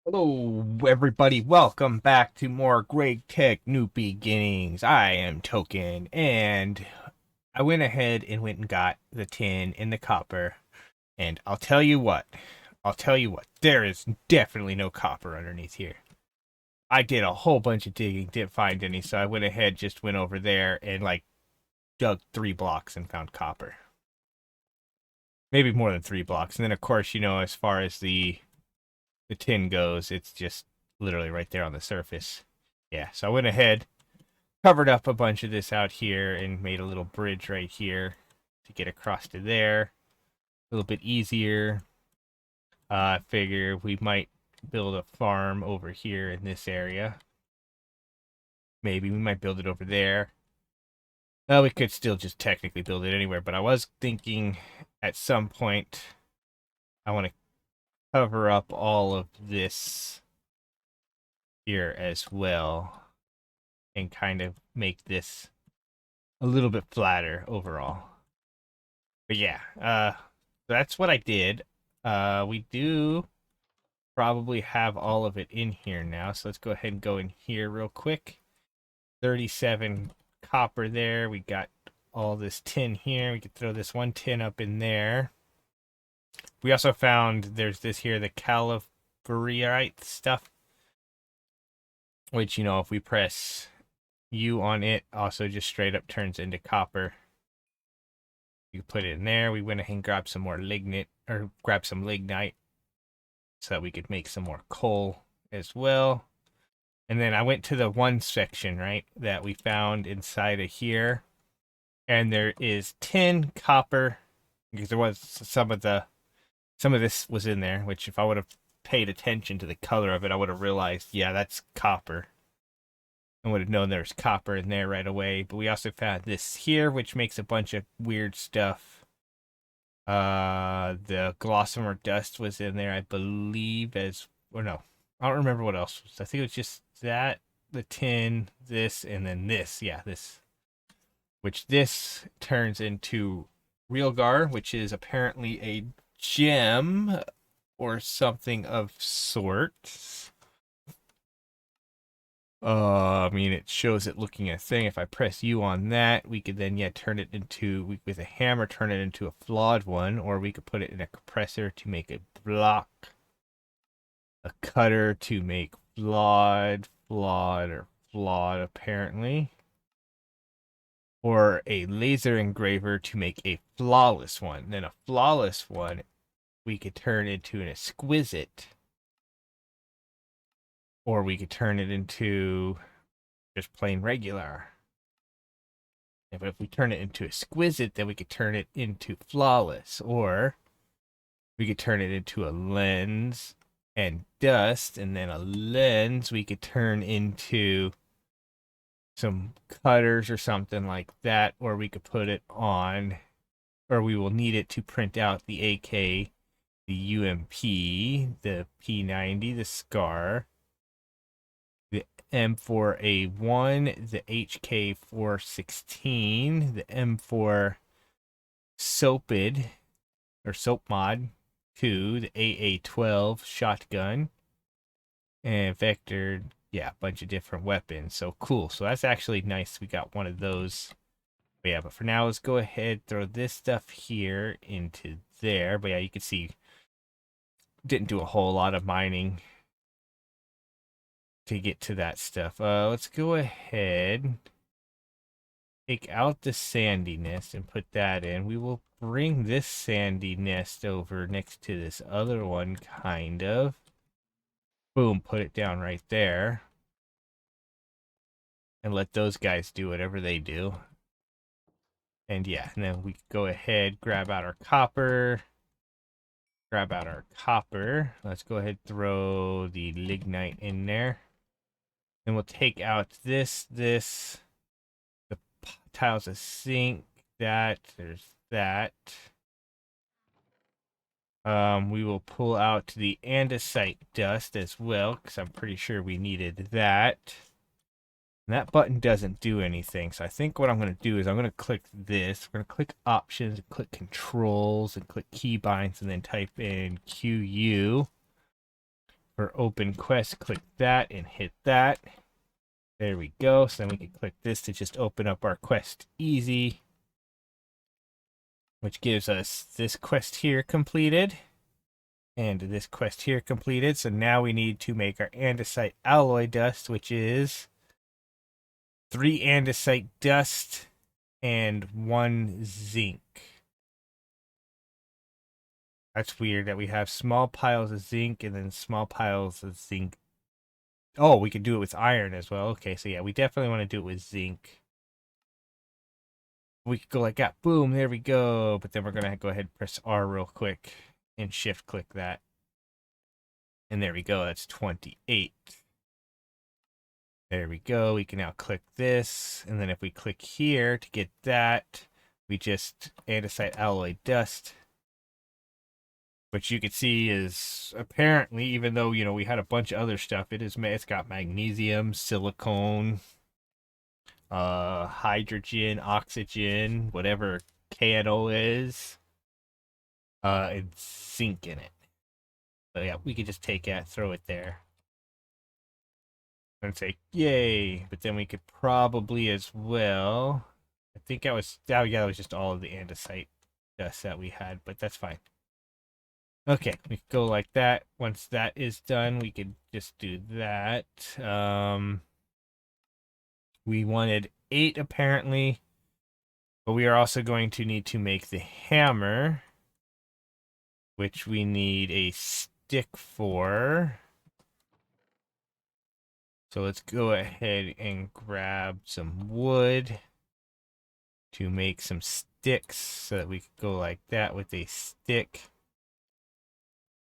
Hello, everybody. Welcome back to more Great Tech New Beginnings. I am Towkn, and I went ahead and went and got the tin and the copper. And I'll tell you what, there is definitely no copper underneath here. I did a whole bunch of digging, didn't find any, so I went over there and dug 3 blocks and found copper. Maybe more than 3 blocks. And then, of course, as far as the tin goes, it's just literally right there on the surface. Yeah, so I went ahead, covered up a bunch of this out here, and made a little bridge right here to get across to there. A little bit easier. I figure we might build a farm over here in this area. Maybe we might build it over there. Well, we could still just technically build it anywhere, but I was thinking at some point I want to cover up all of this here as well and kind of make this a little bit flatter overall. But yeah, that's what I did. We do probably have all of it in here now, so let's go ahead and go in here real quick. 37 copper there. We got all this tin here. We could throw this one tin up in there. We also found there's this here, the calaverite stuff, which, if we press U on it, also just straight up turns into copper. You put it in there. We went ahead and grabbed some more lignite, or grabbed some lignite, so that we could make some more coal as well. And then I went to the one section, right, that we found inside of here. And there is tin, copper, because there was some of this was in there, which if I would have paid attention to the color of it, I would have realized, yeah, that's copper. I would have known there's copper in there right away. But we also found this here, which makes a bunch of weird stuff. The Glossamer dust was in there, I believe, or no, I don't remember what else. I think it was just that, the tin, this, and then this. Yeah, this. Which this turns into Realgar, which is apparently a gem or something of sorts. I mean, it shows it looking at a thing. If I press U on that, we could then, turn it into, with a hammer, turn it into a flawed one, or we could put it in a compressor to make a block, a cutter to make flawed, apparently, or a laser engraver to make a flawless one. Then a flawless one, we could turn into an exquisite, or we could turn it into just plain regular. But if we turn it into exquisite, then we could turn it into flawless, or we could turn it into a lens and dust, and then a lens we could turn into some cutters or something like that, or we could put it on, or we will need it to print out the AK, the UMP, the P90, the SCAR, the M4A1, the HK416, the M4 Soapid or Soap Mod 2, the AA12 shotgun, and Vector. Yeah, a bunch of different weapons. So cool. So that's actually nice. We got one of those. But yeah, but for now, let's go ahead, throw this stuff here into there. But yeah, you can see, didn't do a whole lot of mining to get to that stuff. Let's go ahead, take out the sandiness and put that in. We will bring this sandy nest over next to this other one, kind of. Boom, put it down right there. And let those guys do whatever they do. And yeah, and then we go ahead, grab out our copper. Grab out our copper. Let's go ahead, throw the lignite in there. Then we'll take out the tiles of zinc, there's that. We will pull out the andesite dust as well, because I'm pretty sure we needed that. And that button doesn't do anything, so I think what I'm going to do is I'm going to click this. We're going to click options, and click controls, and click keybinds, and then type in QU For open quest, click that and hit that. There we go. So then we can click this to just open up our quest easy, which gives us this quest here completed and this quest here completed. So now we need to make our andesite alloy dust, which is 3 andesite dust and 1 zinc. That's weird that we have small piles of zinc and then small piles of zinc. Oh, we could do it with iron as well. Okay, so yeah, we definitely want to do it with zinc. We could go like that. Boom, there we go. But then we're going to go ahead and press R real quick and shift click that. And there we go. That's 28. There we go. We can now click this. And then if we click here to get that, we just andesite alloy dust, which you can see is apparently, even though, you know, we had a bunch of other stuff, it's got magnesium, silicone, hydrogen, oxygen, whatever KNO is, and zinc in it. So yeah, we could just take that, throw it there, and say yay. But then we could probably as well. I think that was yeah, that was just all of the andesite dust that we had, but that's fine. Okay, we could go like that. Once that is done, we could just do that. We wanted 8 apparently, but we are also going to need to make the hammer, which we need a stick for. So let's go ahead and grab some wood to make some sticks so that we can go like that with a stick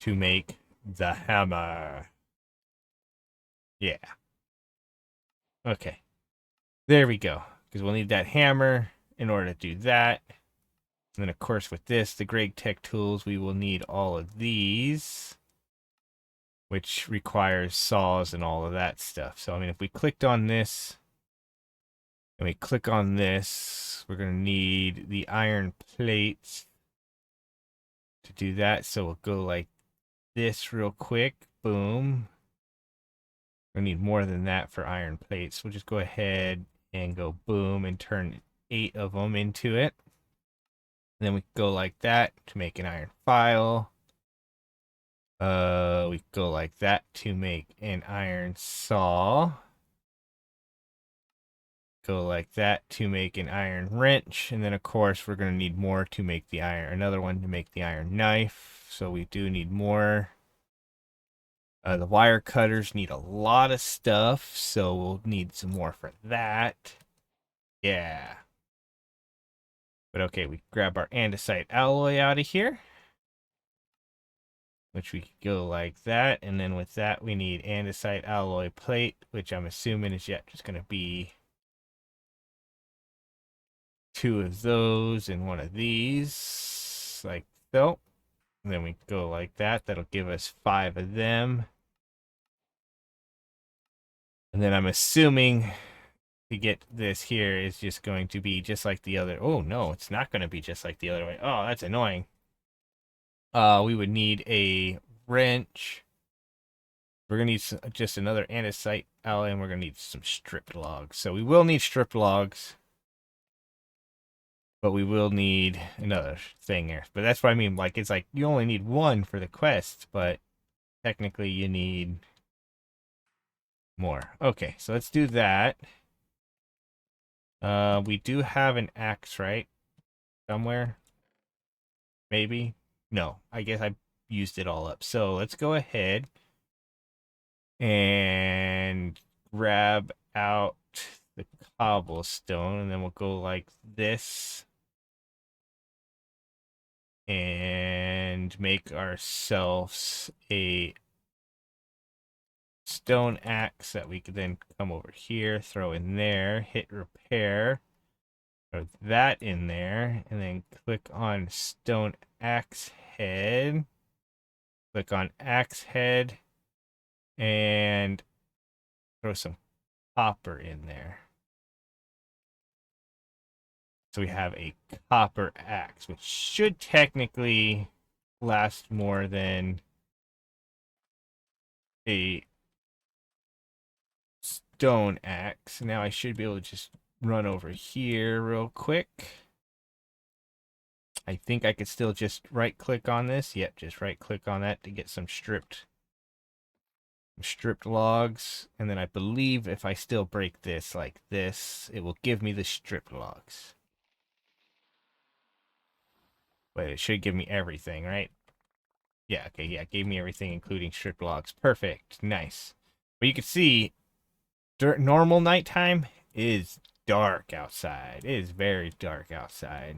to make the hammer. Yeah. Okay. There we go. Because we'll need that hammer in order to do that. And then, of course, with this, the Greg Tech tools, we will need all of these, which requires saws and all of that stuff. So, I mean, if we clicked on this and we click on this, we're going to need the iron plates to do that. So we'll go like this real quick. Boom. We need more than that for iron plates. We'll just go ahead and go boom and turn 8 of them into it. And then we go like that to make an iron file. We go like that to make an iron saw. Go like that to make an iron wrench. And then of course we're going to need more to make the iron, another one to make the iron knife. So we do need more. The wire cutters need a lot of stuff, so we'll need some more for that. Yeah. But okay, we grab our andesite alloy out of here, which we could go like that. And then with that, we need andesite alloy plate, which I'm assuming is yet just going to be 2 of those and 1 of these, like so. And then we go like that. That'll give us 5 of them. And then I'm assuming to get this here is just going to be just like the other. Oh, no, it's not going to be just like the other way. Oh, that's annoying. We would need a wrench. We're going to need just another andesite alloy, and we're going to need some strip logs. So we will need strip logs, but we will need another thing here. But that's what I mean. Like, it's like you only need 1 for the quest, but technically you need more. Okay, so let's do that. We do have an axe, right? Somewhere? Maybe? No, I guess I used it all up. So let's go ahead and grab out the cobblestone, and then we'll go like this and make ourselves a stone axe that we could then come over here, throw in there, hit repair, throw that in there, and then click on stone axe head, click on axe head, and throw some copper in there. So we have a copper axe, which should technically last more than a stone axe. Now I should be able to just run over here real quick. I think I could still just right click on this. Yep, just right click on that to get some stripped logs. And then I believe if I still break this like this, it will give me the stripped logs. But it should give me everything, right? Yeah, okay, yeah, it gave me everything, including stripped logs. Perfect, nice. But you can see, normal nighttime is dark outside. It is very dark outside.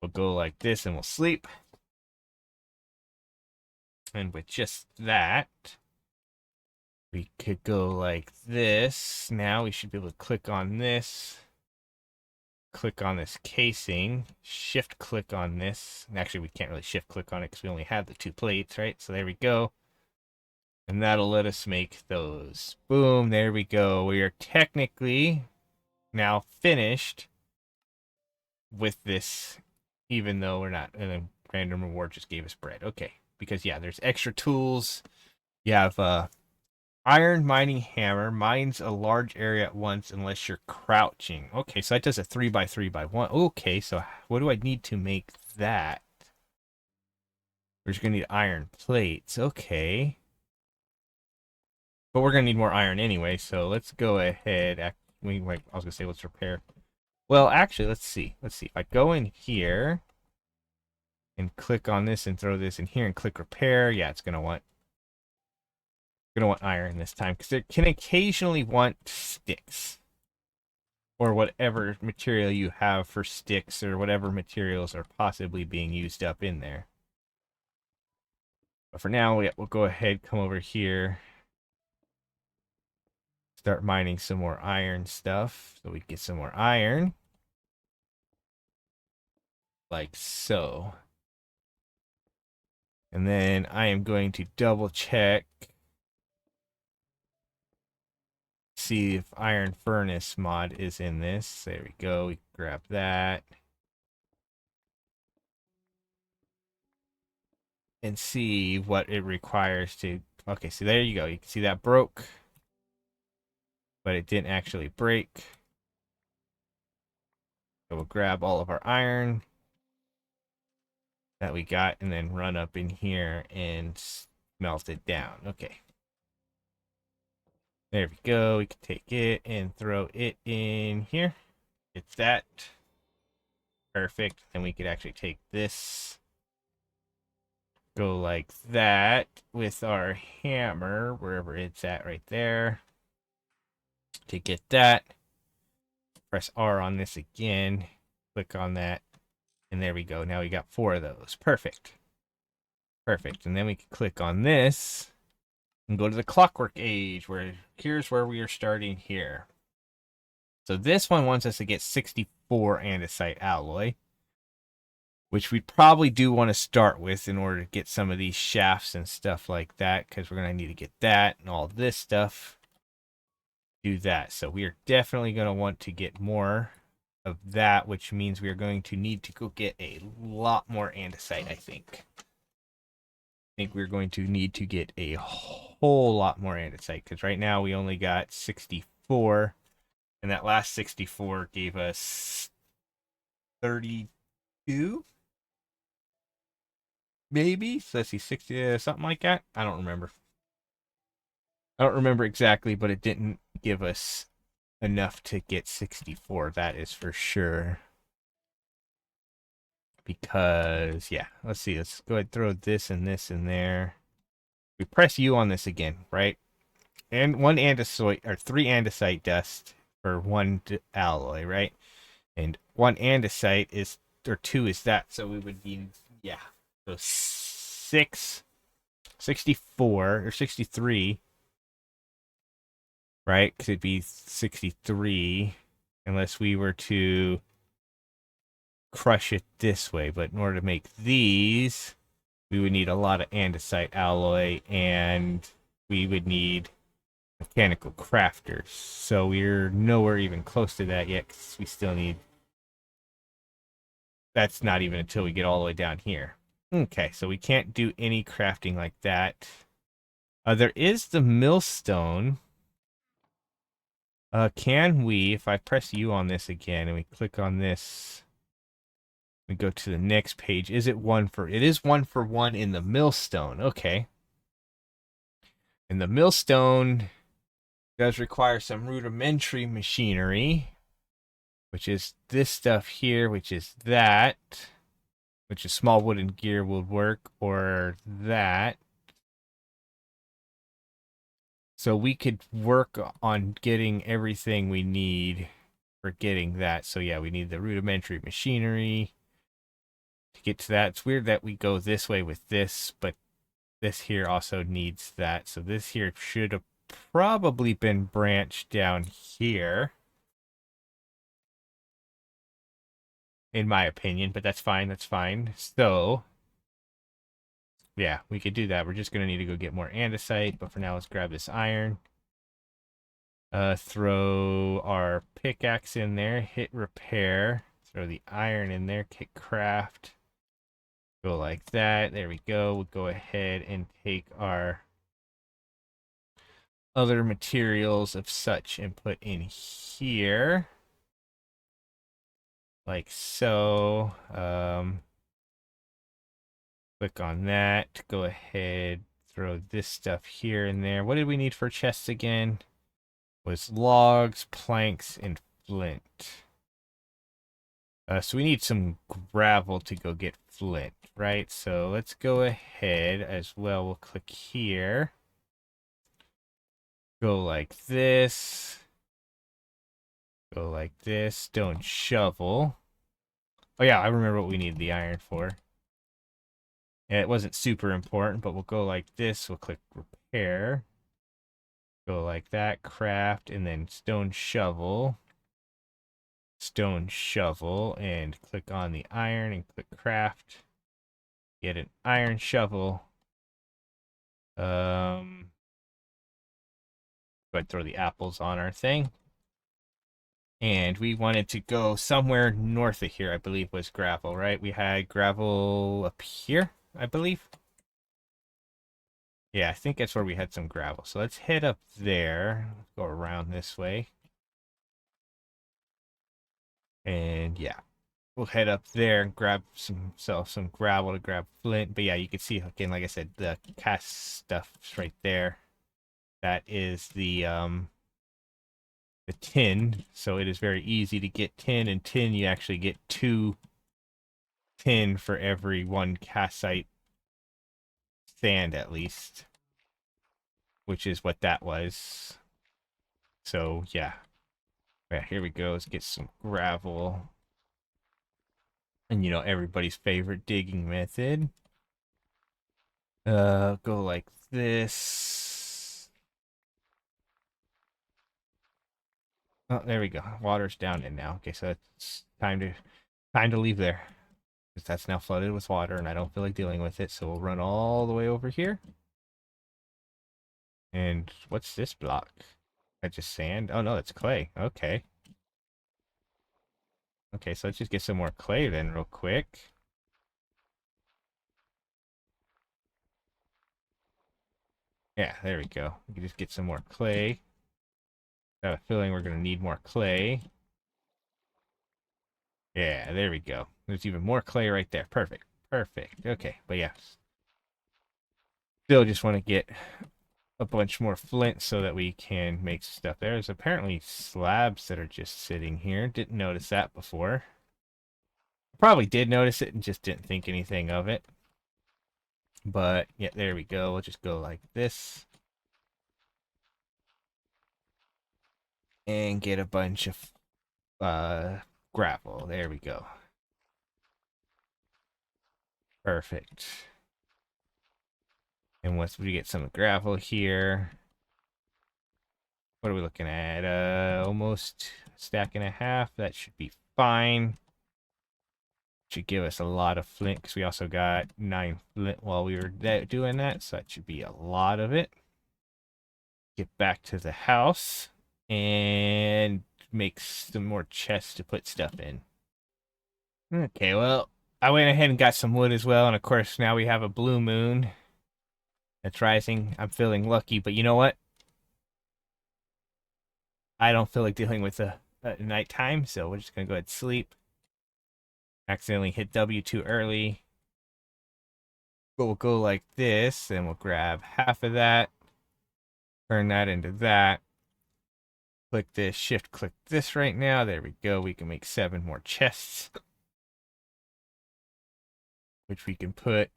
We'll go like this and we'll sleep. And with just that, we could go like this. Now we should be able to click on this. Click on this casing. Shift click on this. And actually, we can't really shift click on it because we only have the 2 plates, right? So there we go. And that'll let us make those. Boom, there we go. We are technically now finished with this, even though we're not. And a random reward just gave us bread. Okay, because yeah, there's extra tools. You have iron mining hammer, mines a large area at once unless you're crouching. Okay, so that does a 3x3x1. Okay, so what do I need to make that? We're just gonna need iron plates. Okay. But we're gonna need more iron anyway, so let's go ahead. I was gonna say let's repair. Well, actually, let's see. Let's see. If I go in here and click on this and throw this in here and click repair, yeah, it's gonna want iron this time because it can occasionally want sticks or whatever material you have for sticks or whatever materials are possibly being used up in there. But for now, we'll go ahead, come over here, start mining some more iron stuff so we get some more iron. Like so. And then I am going to double check, see if iron furnace mod is in this. There we go. We grab that. And see what it requires to. Okay, so there you go. You can see that broke, but it didn't actually break. So we'll grab all of our iron that we got and then run up in here and melt it down. Okay. There we go. We can take it and throw it in here. It's that. Perfect. Then we could actually take this, go like that with our hammer, wherever it's at right there. To get that, press R on this again, click on that, and there we go. Now we got 4 of those. Perfect. Perfect. And then we can click on this and go to the clockwork age, where here's where we are starting here. So this one wants us to get 64 andesite alloy, which we probably do want to start with in order to get some of these shafts and stuff like that, because we're going to need to get that and all this stuff. Do that. So we are definitely going to want to get more of that, which means we are going to need to go get a lot more andesite, I think. I think we're going to need to get a whole lot more andesite, because right now we only got 64, and that last 64 gave us 32? Maybe? So let's see, 60, something like that? I don't remember. I don't remember exactly, but it didn't give us enough to get 64, that is for sure. Because, yeah, let's see, let's go ahead and throw this and this in there. We press U on this again, right? And 1 andesite, or 3 andesite dust for 1 alloy, right? And 1 andesite is, or 2 is that, so we would need, yeah. So 64, or 63, right? Because it'd be 63, unless we were to crush it this way. But in order to make these, we would need a lot of andesite alloy, and we would need mechanical crafters. So we're nowhere even close to that yet, because we still need... That's not even until we get all the way down here. Okay, so we can't do any crafting like that. There is the millstone. Can we, if I press U on this again and we click on this, we go to the next page. Is it one for? It is 1-for-1 in the millstone. Okay. And the millstone does require some rudimentary machinery, which is this stuff here, which is that, which is small wooden gear would work, or that. So we could work on getting everything we need for getting that. So yeah, we need the rudimentary machinery to get to that. It's weird that we go this way with this, but this here also needs that. So this here should have probably been branched down here, in my opinion, but that's fine. That's fine. So yeah, we could do that. We're just going to need to go get more andesite, but for now, let's grab this iron. Throw our pickaxe in there, hit repair, throw the iron in there, kick craft. Go like that. There we go. We'll go ahead and take our other materials of such and put in here. Like so. Click on that. Go ahead, throw this stuff here and there. What did we need for chests again? Was logs, planks, and flint. So we need some gravel to go get flint, right? So let's go ahead as well. We'll click here. Go like this. Go like this. Stone shovel. Oh yeah, I remember what we need the iron for. Yeah, it wasn't super important, but we'll go like this. We'll click repair. Go like that, craft, and then stone shovel. Stone shovel, and click on the iron and click craft. Get an iron shovel. Go ahead and throw the apples on our thing. And we wanted to go somewhere north of here, I believe was gravel, right? We had gravel up here, I believe. Yeah, I think that's where we had some gravel. So let's head up there. Let's go around this way. And yeah, we'll head up there and grab some gravel to grab flint. But yeah, you can see again, like I said, the cast stuff's right there. That is the tin. So it is very easy to get tin, and tin you actually get 2 tin for every 1 calcite sand at least, which is what that was. So yeah. Yeah, here we go. Let's get some gravel. And everybody's favorite digging method. Go like this. Oh, there we go. Water's down in now. Okay, so it's time to leave there. Because that's now flooded with water and I don't feel like dealing with it, so we'll run all the way over here. And what's this block? That's just sand? Oh no, that's clay. Okay. Okay, so let's just get some more clay then real quick. Yeah, there we go. We can just get some more clay. I have a feeling we're going to need more clay. Yeah, there we go. There's even more clay right there. Perfect. Perfect. Okay, but yeah. Still just want to get a bunch more flint so that we can make stuff. There's apparently slabs that are just sitting here. Didn't notice that before. Probably did notice it and just didn't think anything of it. But yeah, there we go. We'll just go like this. And get a bunch of gravel. There we go. Perfect. And once we get some gravel here, what are we looking at? Almost a stack and a half. That should be fine. Should give us a lot of flint because we also got 9 flint while we were doing that. So that should be a lot of it. Get back to the house and make some more chests to put stuff in. Okay, well, I went ahead and got some wood as well, and of course now we have a blue moon that's rising. I'm feeling lucky, but you know what? I don't feel like dealing with the nighttime, so we're just gonna go ahead and sleep. Accidentally hit W too early. But we'll go like this, and we'll grab half of that, turn that into that. Click this, shift click this right now. There we go. We can make 7 more chests, which we can put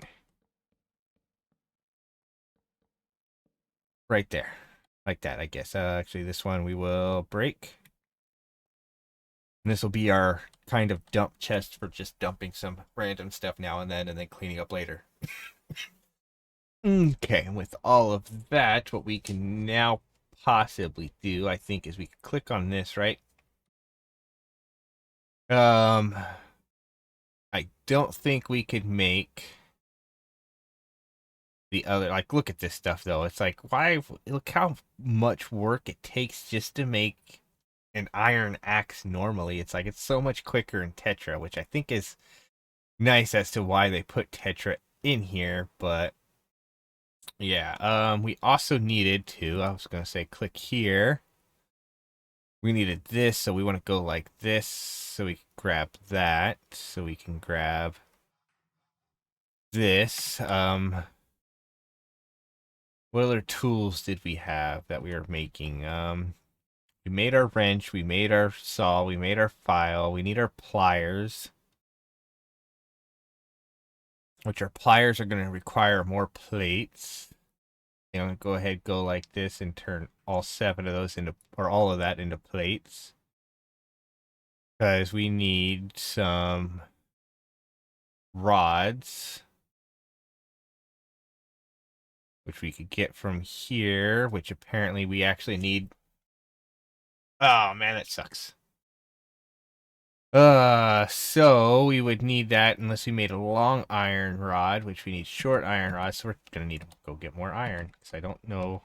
right there. Like that, I guess. Actually, this one we will break. And this will be our kind of dump chest for just dumping some random stuff now and then cleaning up later. Okay, and with all of that, what we can now possibly do, I think, is we can click on this, right? I don't think we could make the other, like, look at this stuff though. It's like, why, look how much work it takes just to make an iron axe normally. It's like, it's so much quicker in Tetra, which I think is nice as to why they put Tetra in here, but yeah, we also needed to, I was gonna say click here. We needed this, so we want to go like this, so we can grab that, so we can grab this. What other tools did we have that we were making? We made our wrench, we made our saw, we made our file, we need our pliers. Which our pliers are going to require more plates. I'm going to go ahead, go like this, and turn all 7 of those into, or all of that into plates. Because we need some rods, which we could get from here, which apparently we actually need. Oh man, that sucks. So we would need that unless we made a long iron rod, which we need short iron rods, so we're gonna need to go get more iron, because I don't know.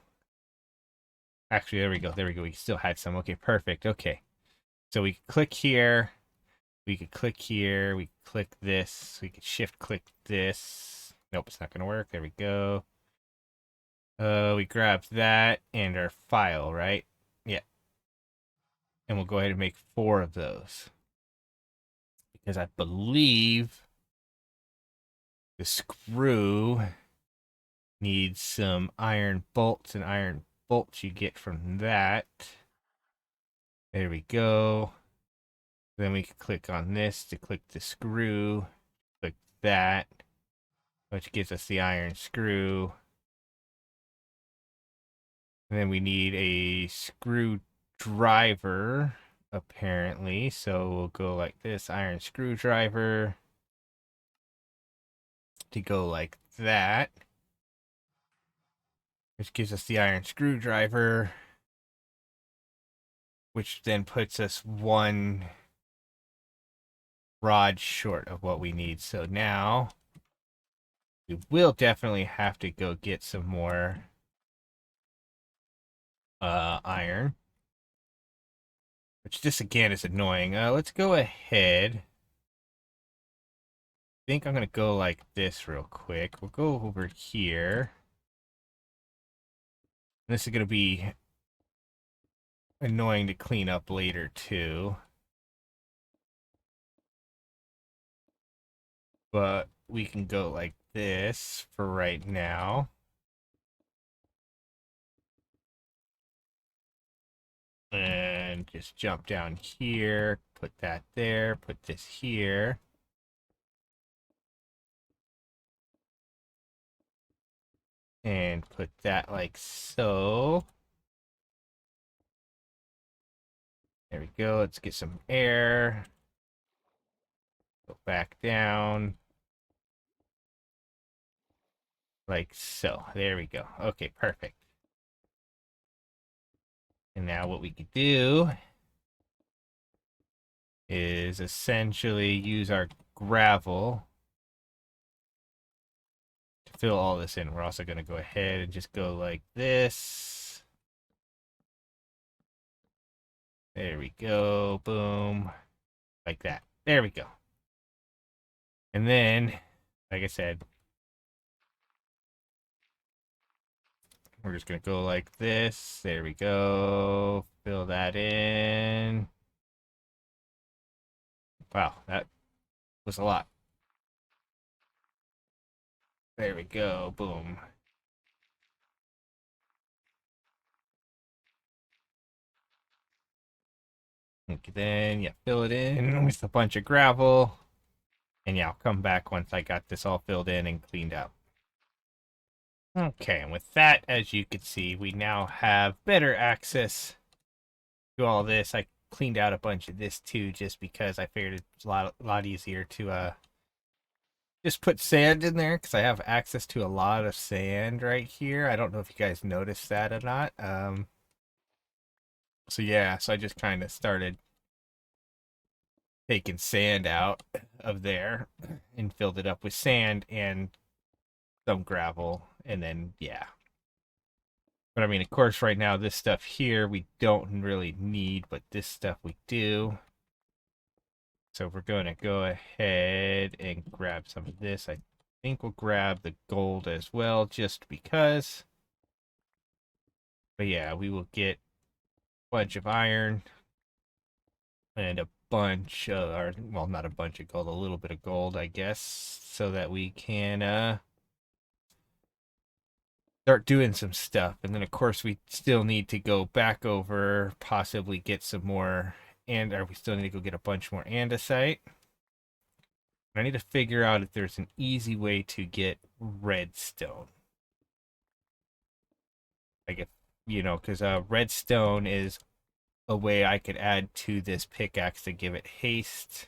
Actually, there we go, there we go, we still had some. Okay, perfect, okay. So we click here, we could click here, we click this, we could shift click this. Nope, it's not gonna work, there we go. We grab that and our file, right? Yeah. And we'll go ahead and make 4 of those. Because I believe the screw needs some iron bolts, and iron bolts you get from that. There we go. Then we can click on this to click the screw. Click that, which gives us the iron screw. And then we need a screwdriver, apparently. So we'll go like this, iron screwdriver, to go like that, which gives us the iron screwdriver, which then puts us 1 rod short of what we need. So now we will definitely have to go get some more iron, which this again is annoying. Let's go ahead. I think I'm gonna go like this real quick. We'll go over here. This is gonna be annoying to clean up later too. But we can go like this for right now. And just jump down here, put that there, put this here. And put that like so. There we go. Let's get some air. Go back down. Like so. There we go. Okay, perfect. And now what we could do is essentially use our gravel to fill all this in. We're also going to go ahead and just go like this. There we go. Boom. Like that. There we go. And then, like I said, we're just going to go like this. There we go. Fill that in. Wow, that was a lot. There we go. Boom. Okay, then, yeah, fill it in with a bunch of gravel. And yeah, I'll come back once I got this all filled in and cleaned out. Okay, and with that, as you can see, we now have better access to all this. I cleaned out a bunch of this too, just because I figured it's a lot easier to just put sand in there because I have access to a lot of sand right here. I don't know if you guys noticed that or not. So yeah, so I just kind of started taking sand out of there and filled it up with sand and some gravel, and then yeah. But I mean, of course, right now this stuff here we don't really need, but this stuff we do. So we're going to go ahead and grab some of this. I think we'll grab the gold as well, just because. But yeah, we will get a bunch of iron and a bunch of, or well, not a bunch of gold, a little bit of gold, I guess, so that we can start doing some stuff. And then, of course, we still need to go back over, possibly get some more, and or we still need to go get a bunch more andesite. I need to figure out if there's an easy way to get redstone. Like if because redstone is a way I could add to this pickaxe to give it haste.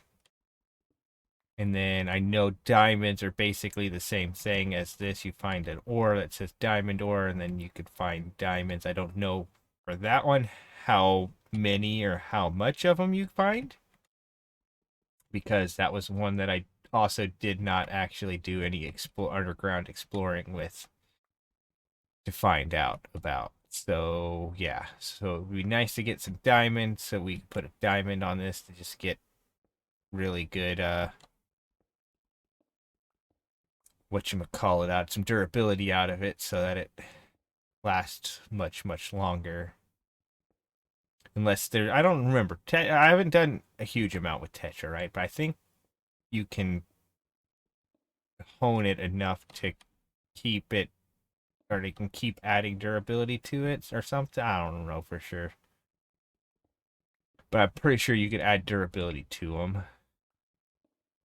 And then I know diamonds are basically the same thing as this. You find an ore that says diamond ore, and then you could find diamonds. I don't know for that one how many or how much of them you find, because that was one that I also did not actually do any underground exploring with to find out about. So yeah, so it'd be nice to get some diamonds so we can put a diamond on this to just get really good whatchamacallit out, some durability out of it so that it lasts much longer. Unless there, I don't remember. I haven't done a huge amount with Tetra, right? But I think you can hone it enough to keep it, or they can keep adding durability to it or something. I don't know for sure. But I'm pretty sure you could add durability to them.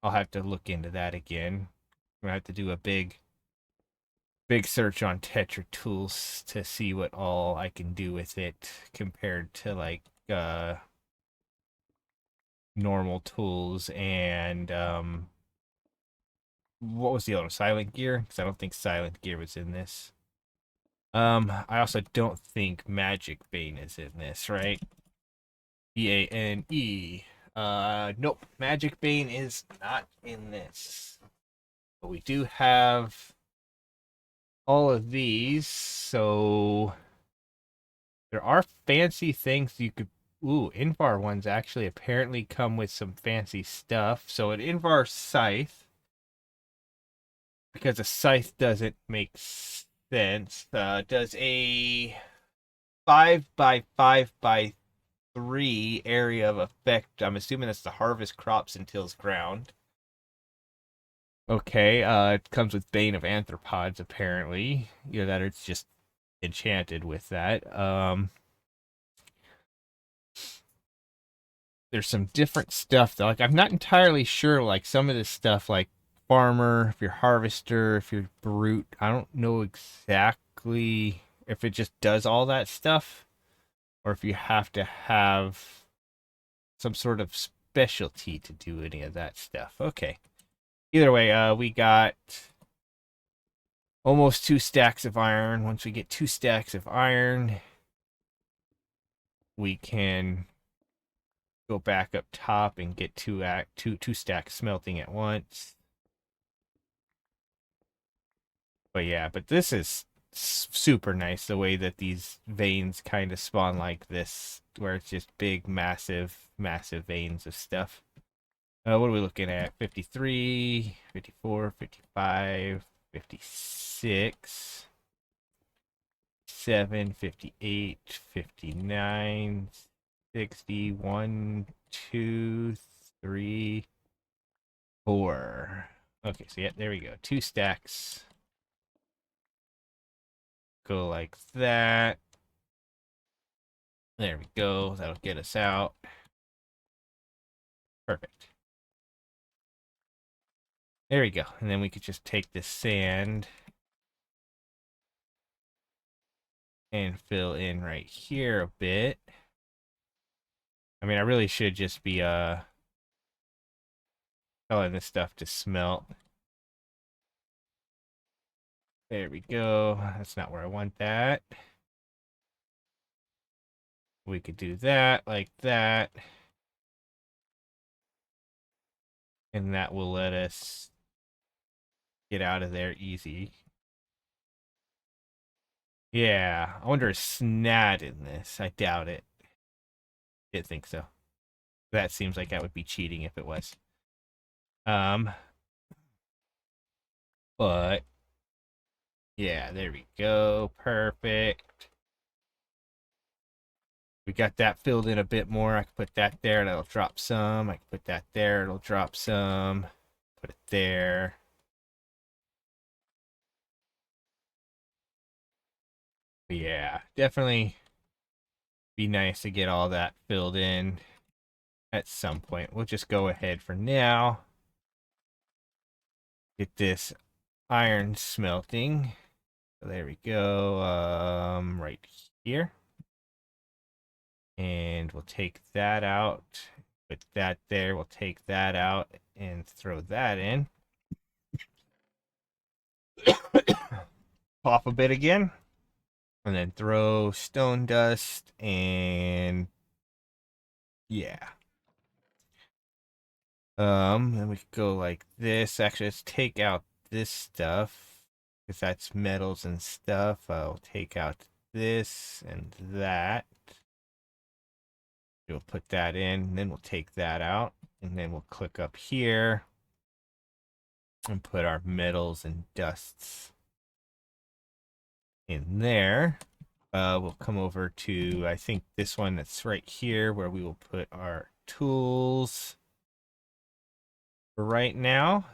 I'll have to look into that again. I'm gonna have to do a big search on Tetra tools to see what all I can do with it compared to like normal tools and what was the other silent gear? Because I don't think silent gear was in this. I also don't think magic vein is in this, right? Bane. Nope, magic vein is not in this. But we do have all of these, so there are fancy things you could. Ooh, Invar ones actually apparently come with some fancy stuff. So an Invar scythe, because a scythe doesn't make sense, does a 5 by 5 by 3 area of effect. I'm assuming that's to harvest crops and tills ground. Okay, it comes with Bane of Arthropods, apparently. That it's just enchanted with that. There's some different stuff though. Like I'm not entirely sure. Like some of this stuff, like farmer, if you're harvester, if you're brute, I don't know exactly if it just does all that stuff, or if you have to have some sort of specialty to do any of that stuff. Okay. Either way, we got almost 2 stacks of iron. Once we get 2 stacks of iron, we can go back up top and get two stacks smelting at once. But yeah, but this is super nice the way that these veins kind of spawn like this, where it's just big, massive veins of stuff. What are we looking at? 53, 54, 55, 56, 7, 58, 59, 60, 1, 2, 3, 4. Okay, so yeah, there we go. 2 stacks. Go like that. There we go. That'll get us out. Perfect. There we go. And then we could just take this sand and fill in right here a bit. I mean, I really should just be telling this stuff to smelt. There we go. That's not where I want that. We could do that like that. And that will let us get out of there easy. Yeah, I wonder if Snad in this. I doubt it. Didn't think so. That seems like that would be cheating if it was. Um, but yeah, there we go. Perfect. We got that filled in a bit more. I can put that there, that'll drop some. I can put that there, it'll drop some. Put it there. But yeah, definitely be nice to get all that filled in at some point. We'll just go ahead for now. Get this iron smelting. So there we go. Right here. And we'll take that out. Put that there. We'll take that out and throw that in. Pop a bit again. And then throw stone dust and yeah. Then we could go like this. Actually, let's take out this stuff because that's metals and stuff. I'll take out this and that. We'll put that in, and then we'll take that out, and then we'll click up here and put our metals and dusts in there. We'll come over to, I think, this one that's right here where we will put our tools for right now.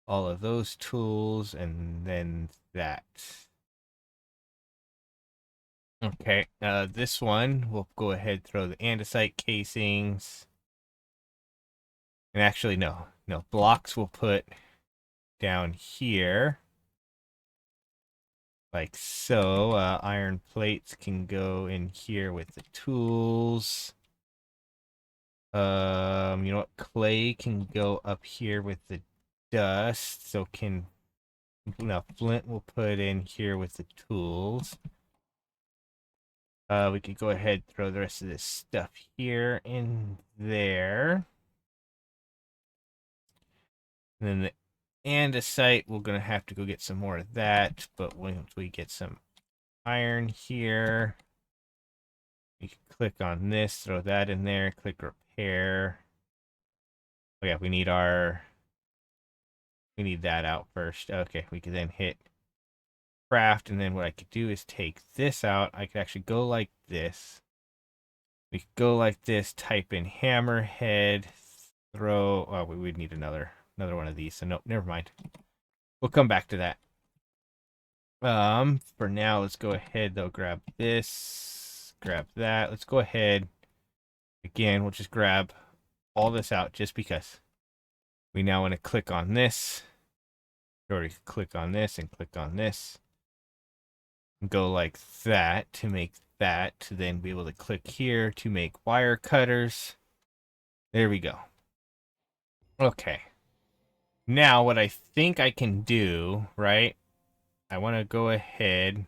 All of those tools, and then that. Okay, this one, we'll go ahead and throw the andesite casings. And actually, no, blocks we'll put down here. Like so. Iron plates can go in here with the tools. You know what? Clay can go up here with the dust. So can, no, flint will put in here with the tools. We could go ahead and throw the rest of this stuff here in there. And then the andesite, we're gonna have to go get some more of that. But once we get some iron here, we can click on this, throw that in there, click repair. Oh yeah, we need that out first. Okay, we can then hit craft, and then what I could do is take this out. I could actually go like this. We could go like this, type in hammerhead, throw, oh, we would need another one of these, so nope, never mind. We'll come back to that. For now, let's go ahead though, grab this, grab that. Let's go ahead. Again, we'll just grab all this out just because. We now want to click on this. Or click on this and click on this. And go like that to make that. To then be able to click here to make wire cutters. There we go. Okay. Now what I think I can do, right? I want to go ahead,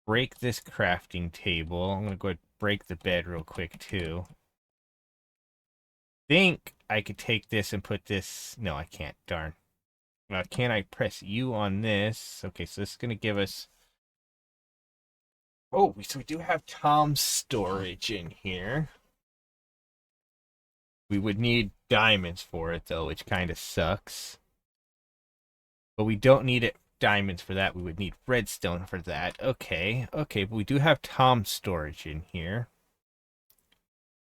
break this crafting table. I'm going to go ahead and break the bed real quick too. Think I could take this and put this. No, I can't. Darn. Can I press U on this? Okay, so this is going to give us. Oh, so we do have Tom's storage in here. We would need diamonds for it, though, which kind of sucks. But we don't need it diamonds for that. We would need redstone for that. Okay, okay, but we do have Tom's storage in here.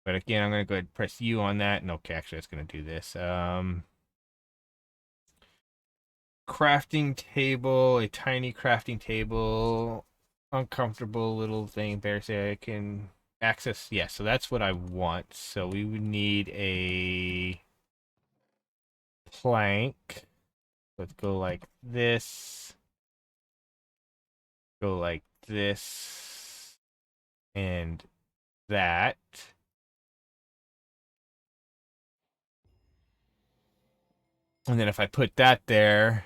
But again, I'm gonna go ahead and press U on that. And okay, actually, it's gonna do this. Crafting table, a tiny crafting table, uncomfortable little thing. Bear say I can access. Yeah, so that's what I want. So we would need a plank. Let's go like this. Go like this. And that. And then if I put that there,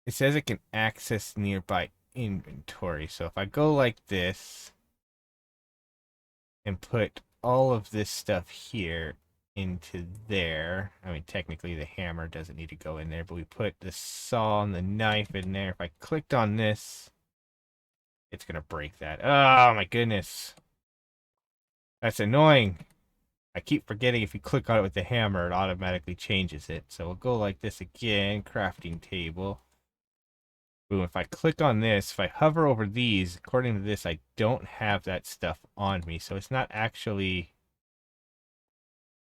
it says it can access nearby inventory. So if I go like this and put all of this stuff here into there, I mean, technically the hammer doesn't need to go in there, but we put the saw and the knife in there. If I clicked on this, it's going to break that. Oh, my goodness. That's annoying. I keep forgetting if you click on it with the hammer, it automatically changes it. So we'll go like this again, crafting table. Boom, if I click on this, if I hover over these, according to this, I don't have that stuff on me. So it's not actually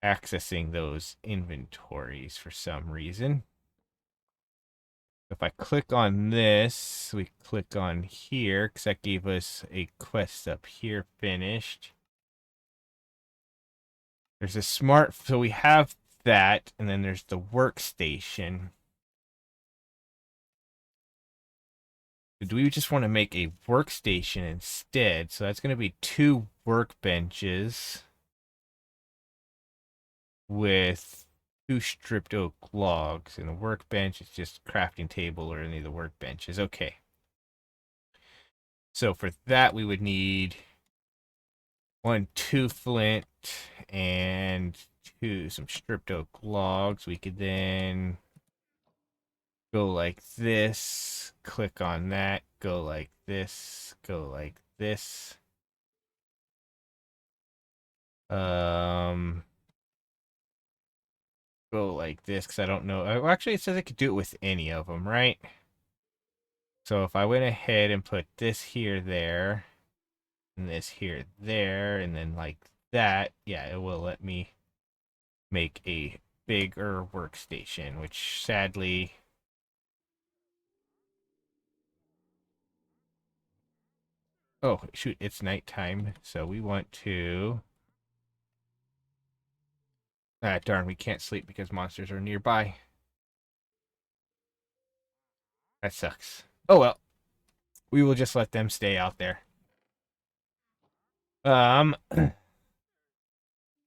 accessing those inventories for some reason. If I click on this, we click on here, because that gave us a quest up here finished. There's a smart, so we have that, and then there's the workstation. Do we just want to make a workstation instead? So that's going to be 2 workbenches with 2 stripped oak logs, and a workbench is just crafting table or any of the workbenches. Okay. So for that we would need 2 flint and some stripped oak logs. We could then go like this, click on that, go like this, go like this. Go like this because I don't know. Well, actually, it says I could do it with any of them, right? So if I went ahead and put this here, there, and this here, there, and then like that, yeah, it will let me make a bigger workstation, which sadly... Oh, shoot, it's nighttime, so we want to... Ah, darn, we can't sleep because monsters are nearby. That sucks. Oh well, we will just let them stay out there. Um,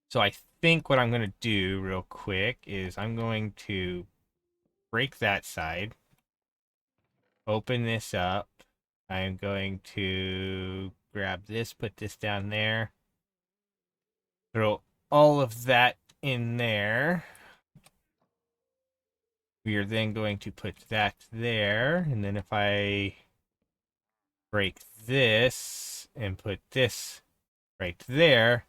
so I think what I'm going to do real quick is I'm going to break that side, open this up. I'm going to grab this, put this down there, throw all of that in there. We are then going to put that there, and then if I break this and put this right there.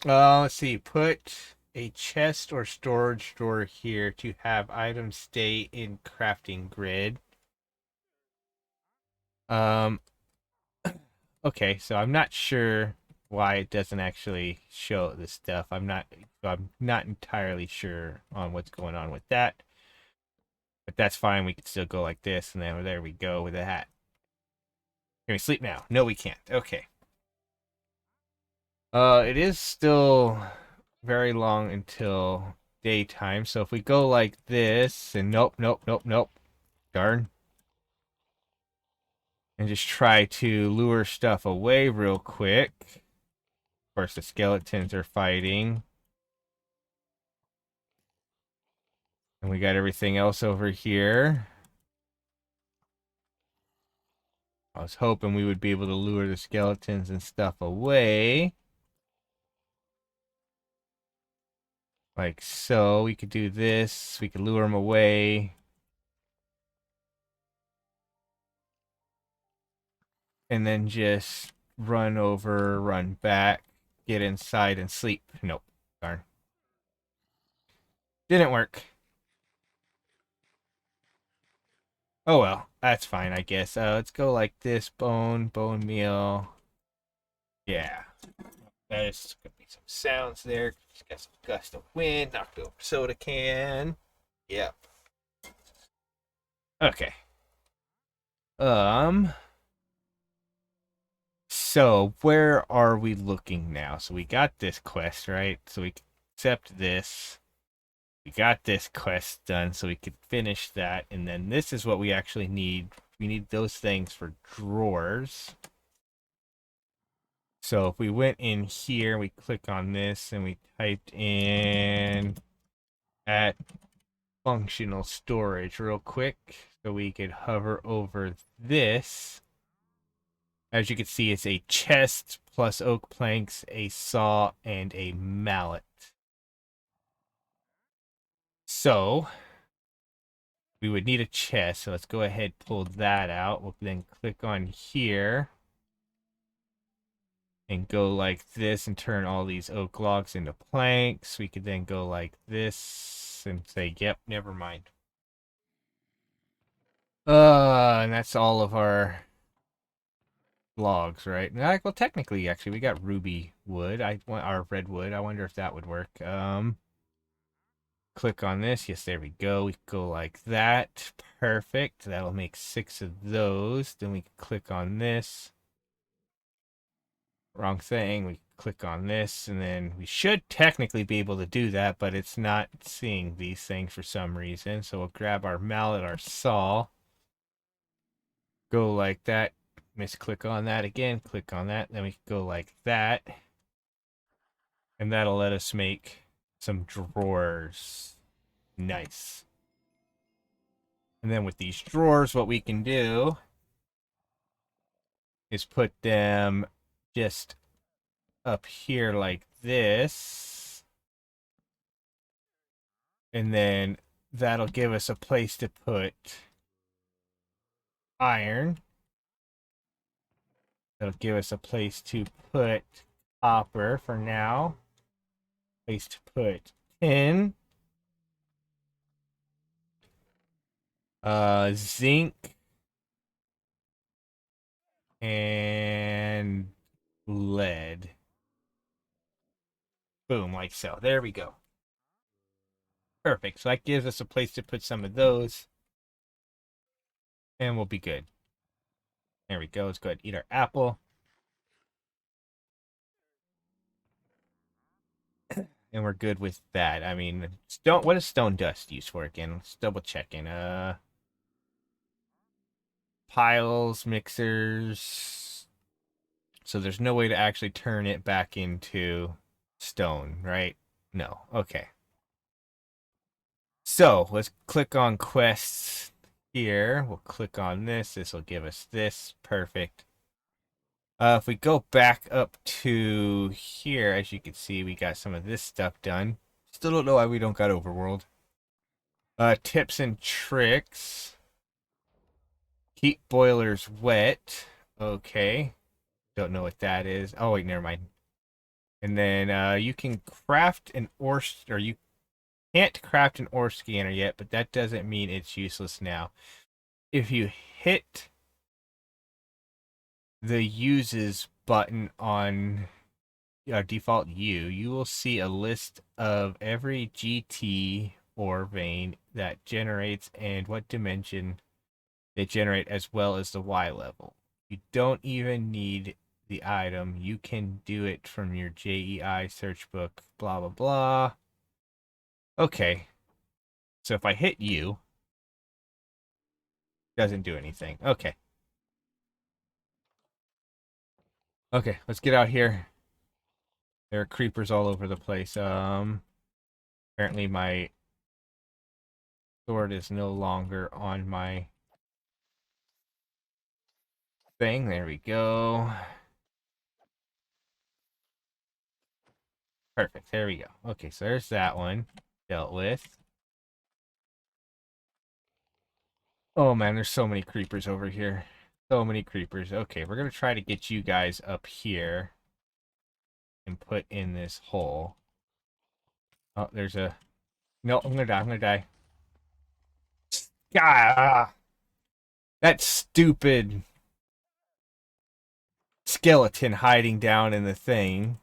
Let's see. Put a chest or storage door here to have items stay in crafting grid. Um, okay, so I'm not sure why it doesn't actually show this stuff. I'm not entirely sure on what's going on with that. But that's fine. We can still go like this, and then there we go with the hat. Can we sleep now? No, we can't. Okay. It is still very long until daytime. So if we go like this, and nope, nope, nope, nope. Darn. And just try to lure stuff away real quick. Of course, the skeletons are fighting. And we got everything else over here. I was hoping we would be able to lure the skeletons and stuff away. Like so. We could do this. We could lure them away. and then just run over, run back, get inside, and sleep. Nope. Darn. Didn't work. Oh well, that's fine, I guess. Let's go like this. Bone meal. Yeah. There's gonna be some sounds there. Just got some gust of wind, knocked over soda can. Yep. Okay. Um. So where are we looking now? So we got this quest, right? So we accept this. We got this quest done, so we could finish that, and then this is what we actually need. We need those things for drawers. So if we went in here, we click on this, and we typed in at functional storage real quick, so we could hover over this. As you can see, it's a chest plus oak planks, a saw, and a mallet. So we would need a chest, so let's go ahead and pull that out. We'll then click on here and go like this and turn all these oak logs into planks. We could then go like this and say, yep, never mind. And that's all of our logs, right? Well, technically, actually, we got ruby wood. I want our redwood. I wonder if that would work. Click on this. Yes, there we go. We go like that. Perfect. That'll make 6 of those. Then we click on this. Wrong thing. We click on this, and then we should technically be able to do that, but it's not seeing these things for some reason. So we'll grab our mallet, our saw, go like that. Misclick on that again. Click on that. Then we go like that, and that'll let us make some drawers. Nice. And then with these drawers, what we can do is put them just up here like this. And then that'll give us a place to put iron. That'll give us a place to put copper for now. Place to put tin. Zinc. And lead. Boom, like so. There we go. Perfect. So that gives us a place to put some of those. And we'll be good. There we go. Let's go ahead and eat our apple. And we're good with that. I mean, stone. What is stone dust used for again? Let's double checking. Piles, mixers. So there's no way to actually turn it back into stone, right? No. Okay. So let's click on quests here. We'll click on this. This will give us this. Perfect. If we go back up to here, as you can see, we got some of this stuff done. Still don't know why we don't got overworld. Tips and tricks. Keep boilers wet. Okay. Don't know what that is. Oh, wait, never mind. And then you can craft an ore, or you can't craft an ore scanner yet, but that doesn't mean it's useless now. If you hit the uses button on default you will see a list of every GT ore vein that generates and what dimension they generate, as well as the Y level. You don't even need the item. You can do it from your JEI search book, blah, blah, blah. Okay. So if I hit you, doesn't do anything. Okay. Okay, let's get out here. There are creepers all over the place. Apparently my sword is no longer on my thing. There we go. Perfect. There we go. Okay, so there's that one dealt with. Oh man, there's so many creepers over here. So many creepers. Okay, we're gonna try to get you guys up here and put in this hole. Oh, there's a... No, I'm gonna die. I'm gonna die. Ah, that stupid skeleton hiding down in the thing.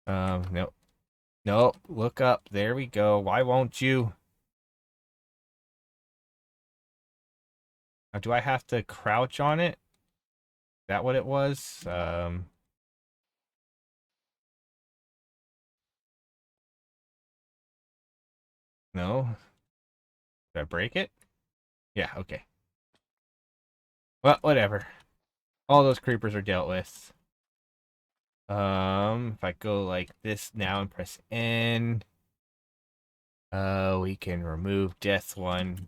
No. No, look up. There we go. Why won't you? Now, do I have to crouch on it? Is that what it was? No. Did I break it? Yeah, okay. Well, whatever. All those creepers are dealt with. If I go like this now and press N, we can remove death one.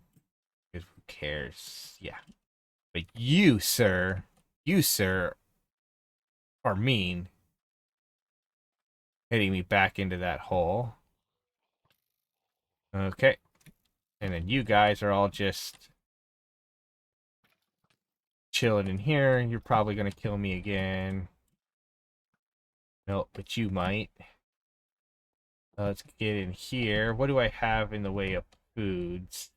Because who cares? Yeah. But you, sir, are mean. Hitting me back into that hole. Okay. And then you guys are all just chilling in here. You're probably going to kill me again. Nope, but you might. Let's get in here. What do I have in the way of foods?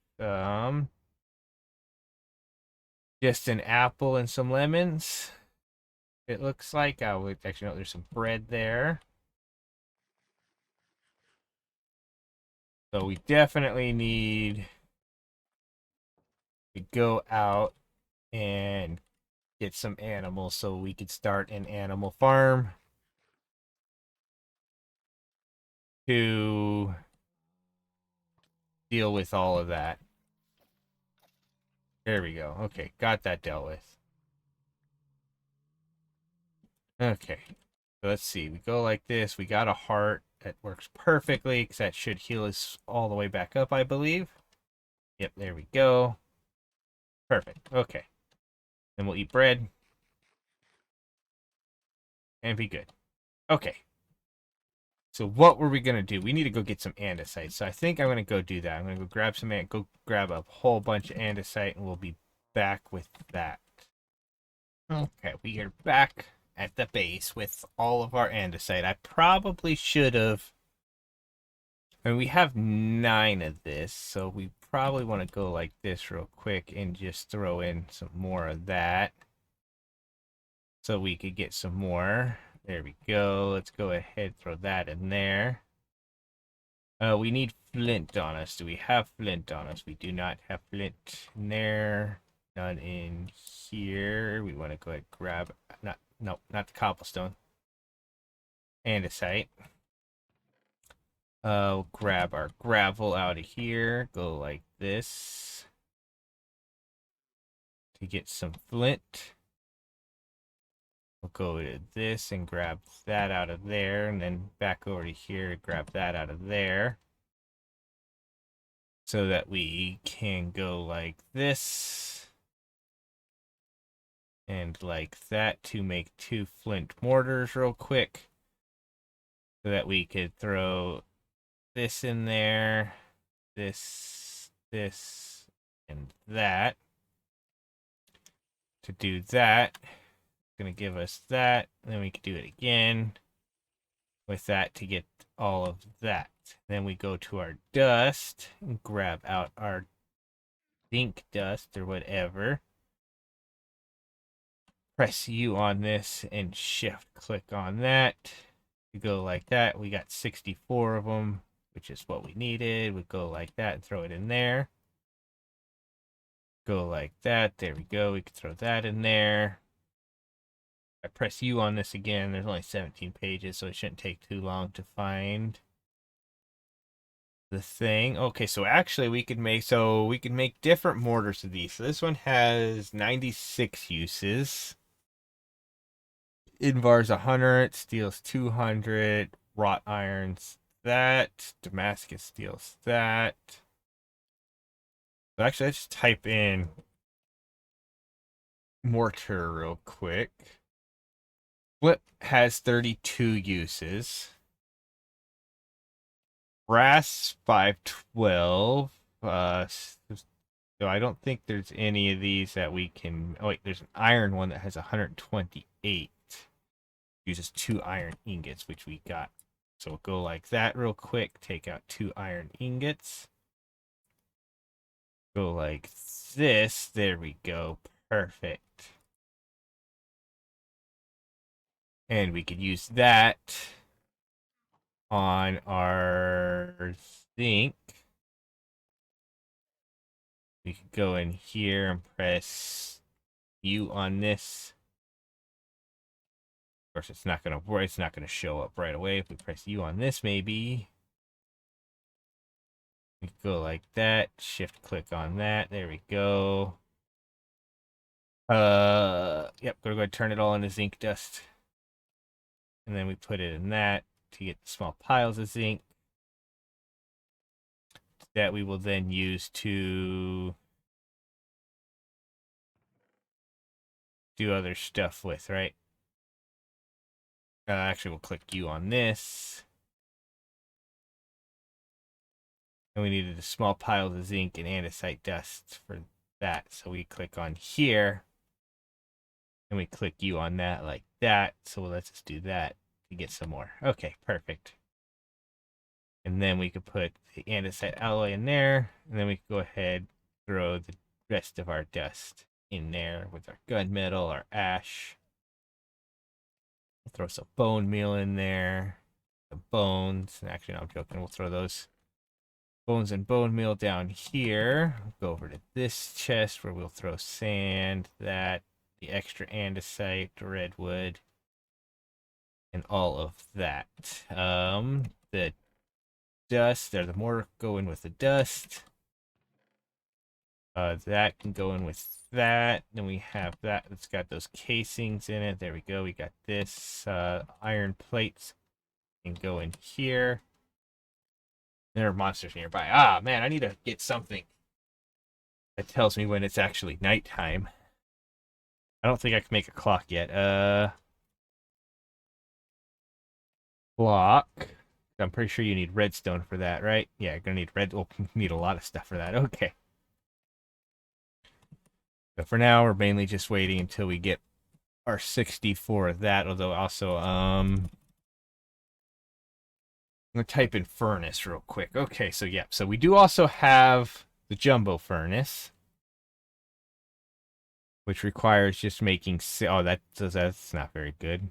Just an apple and some lemons. It looks like I would actually know there's some bread there. So we definitely need to go out and get some animals so we could start an animal farm to deal with all of that. There we go. Okay, got that dealt with. Okay, so let's see. We go like this. We got a heart. That works perfectly because that should heal us all the way back up, I believe. Yep, there we go. Perfect. Okay. Then we'll eat bread and be good. Okay. So what were we gonna do? We need to go get some andesite. So I think I'm gonna go do that. I'm gonna go grab some go grab a whole bunch of andesite, and we'll be back with that. Okay, we are back at the base with all of our andesite. I probably should have. I mean, we have 9 of this, so we probably want to go like this real quick and just throw in some more of that, so we could get some more. There we go. Let's go ahead and throw that in there. We need flint on us. Do we have flint on us? We do not have flint in there. None in here. We want to go ahead and grab... No, not the cobblestone. Andesite. We'll grab our gravel out of here. Go like this. To get some flint. We'll go to this and grab that out of there. And then back over to here to grab that out of there. So that we can go like this. And like that to make 2 flint mortars real quick. So that we could throw this in there. This, and that. To do that, it's going to give us that. And then we can do it again with that to get all of that. Then we go to our dust and grab out our zinc dust or whatever. Press U on this and shift click on that. We go like that. We got 64 of them, which is what we needed. We go like that and throw it in there. Go like that. There we go. We can throw that in there. I press U on this again. There's only 17 pages, so it shouldn't take too long to find the thing. Okay, so actually we could make different mortars of these. So this one has 96 uses. Invar's 100, steel's 200, wrought irons that, Damascus steel's that. So actually, let's just type in mortar real quick. Flip has 32 uses. Brass 512. So I don't think there's any of these that we can. Oh wait, there's an iron one that has 128. Uses 2 iron ingots, which we got. So we'll go like that real quick. Take out 2 iron ingots. Go like this. There we go. Perfect. And we could use that on our zinc. We could go in here and press U on this. Of course, it's not gonna show up right away. If we press U on this, maybe we could go like that. Shift click on that. There we go. Yep. We're going to turn it all into zinc dust, and then we put it in that to get the small piles of zinc that we will then use to do other stuff with, right? Actually, we'll click U on this. And we needed a small pile of zinc and andesite dust for that. So we click on here. And we click U on that like that. So let's just do that to get some more. Okay, perfect. And then we could put the andesite alloy in there. And then we could go ahead and throw the rest of our dust in there with our gunmetal, our ash. We'll throw some bone meal in there. The bones. Actually, no, I'm joking. We'll throw those bones and bone meal down here. We'll go over to this chest where we'll throw sand, the extra andesite, redwood, and all of that. The dust, the more go in with the dust. That can go in with that. Then we have that. It's got those casings in it. There we go. We got this. Iron plates can go in here. There are monsters nearby. Ah, man, I need to get something that tells me when it's actually nighttime. I don't think I can make a clock yet. Clock. I'm pretty sure you need redstone for that, right? Yeah, you're gonna need we'll need a lot of stuff for that. Okay. But for now, we're mainly just waiting until we get our 64 of that. Although also, I'm gonna type in furnace real quick. Okay, so yeah, so we do also have the jumbo furnace, which requires just making. Oh, that's not very good.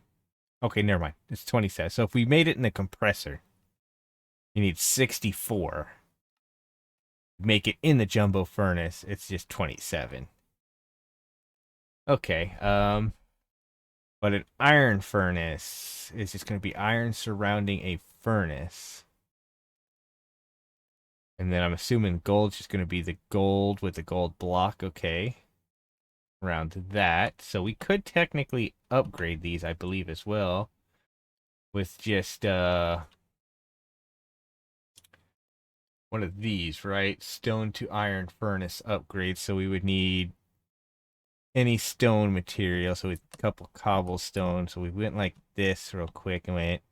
Okay, never mind. It's 27. So if we made it in the compressor, you need 64. Make it in the jumbo furnace, it's just 27. Okay, but an iron furnace is just going to be iron surrounding a furnace. And then I'm assuming gold's just going to be the gold with the gold block. Okay. Around that. So we could technically upgrade these, I believe, as well. With just one of these, right? Stone to iron furnace upgrade. So we would need any stone material. So a couple cobblestone. So we went like this real quick and went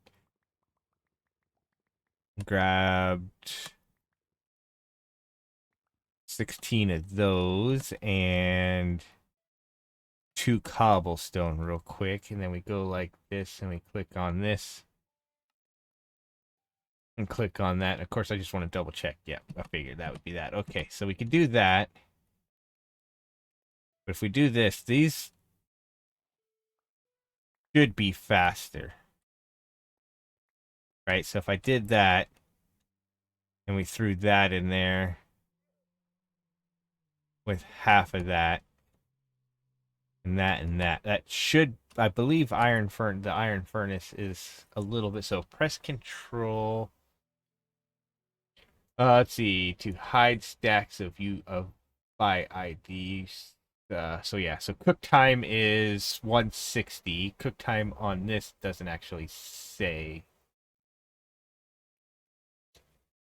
grabbed 16 of those and 2 cobblestone real quick. And then we go like this and we click on this and click on that. Of course, I just want to double check. Yeah, I figured that would be that. Okay, so we can do that. But if we do this, these should be faster. Right, so if I did that and we threw that in there with half of that and that, that should, I believe, the iron furnace is a little bit. So press Control. Let's see, to hide stacks of by IDs. So yeah, so cook time is 160. Cook time on this doesn't actually say.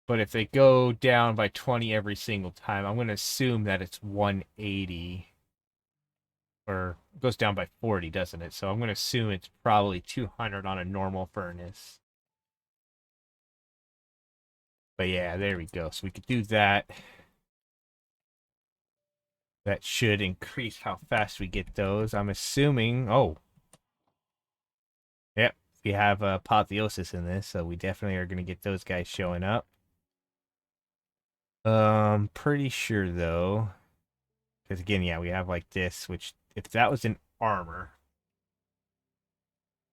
But if they go down by 20 every single time, I'm going to assume that it's 180. Or it goes down by 40, doesn't it? So I'm going to assume it's probably 200 on a normal furnace. But yeah, there we go. So we could do that. That should increase how fast we get those. I'm assuming. Oh, yep. We have apotheosis in this, so we definitely are going to get those guys showing up. Pretty sure though, because again, yeah, we have like this, which if that was an armor,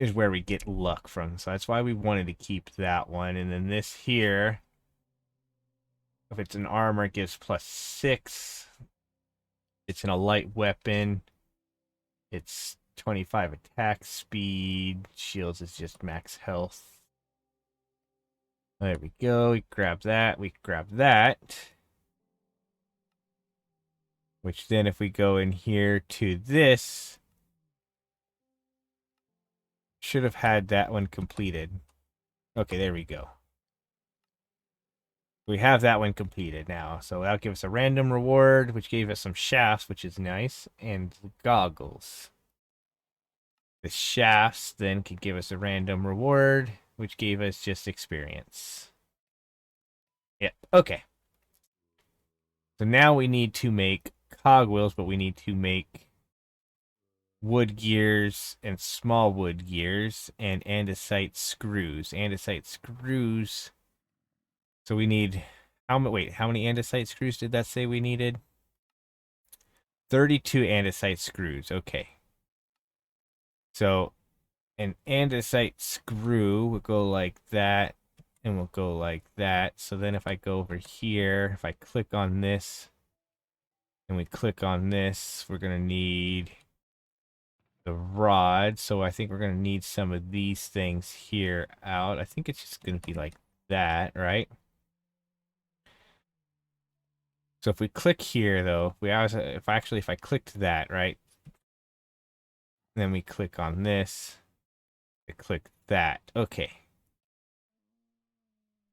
is where we get luck from. So that's why we wanted to keep that one. And then this here, if it's an armor, it gives +6. It's in a light weapon. It's 25 attack speed. Shields is just max health. There we go. We grab that. We grab that. Which then if we go in here to this, should have had that one completed. Okay, there we go. We have that one completed now. So that'll give us a random reward, which gave us some shafts, which is nice, and goggles. The shafts then could give us a random reward, which gave us just experience. Yep, okay. So now we need to make cogwheels, but we need to make wood gears and small wood gears and andesite screws. Andesite screws. So we need how many andesite screws did that say we needed? 32 andesite screws. Okay. So an andesite screw will go like that and will go like that. So then if I go over here, if I click on this and we click on this, we're going to need the rod. So I think we're going to need some of these things here out. I think it's just going to be like that, right? So if we click here though, if I clicked that, right? Then we click on this. I click that. Okay.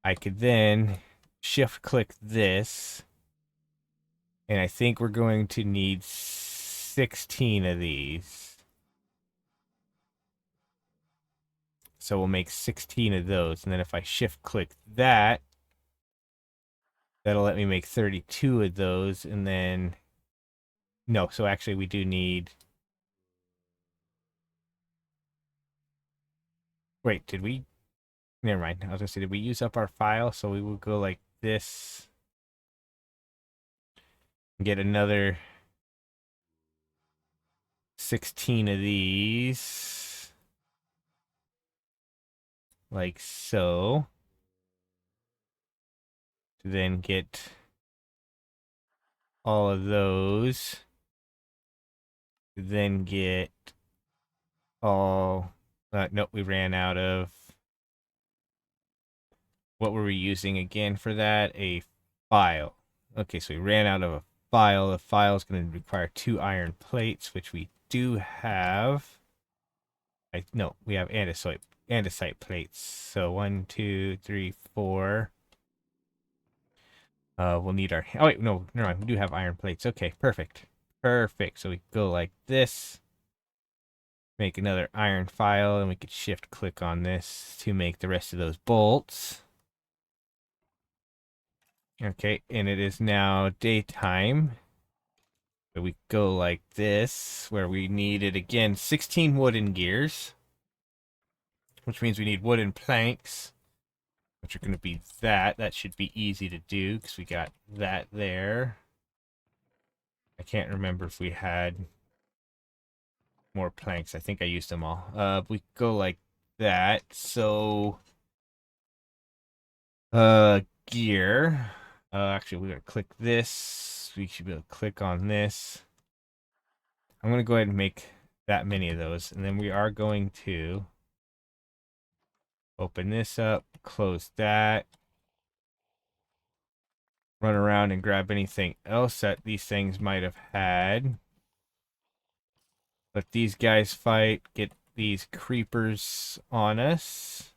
I could then shift click this. And I think we're going to need 16 of these. So we'll make 16 of those. And then if I shift click that, that'll let me make 32 of those. And then, no, so actually we do need, wait, did we, never mind. I was gonna say, did we use up our file? So we will go like this and get another 16 of these. Like so. To then get all of those. To then get all, nope, we ran out of, what were we using again for that? A file. Okay, so we ran out of a file. The file is going to require 2 iron plates, which we do have. No, we have andesite plates. So 1, 2, 3, 4. We'll need our. Oh wait, no, never mind. We do have iron plates. Okay, perfect, perfect. So we go like this. Make another iron file, and we could shift click on this to make the rest of those bolts. Okay, and it is now daytime. So we go like this, where we needed again 16 wooden gears, which means we need wooden planks, which are going to be that. That should be easy to do because we got that there. I can't remember if we had more planks. I think I used them all. We go like that. So, gear. Actually, we're gonna click this. We should be able to click on this. I'm gonna go ahead and make that many of those, and then we are going to open this up, close that, run around and grab anything else that these things might have had. Let these guys fight, get these creepers on us.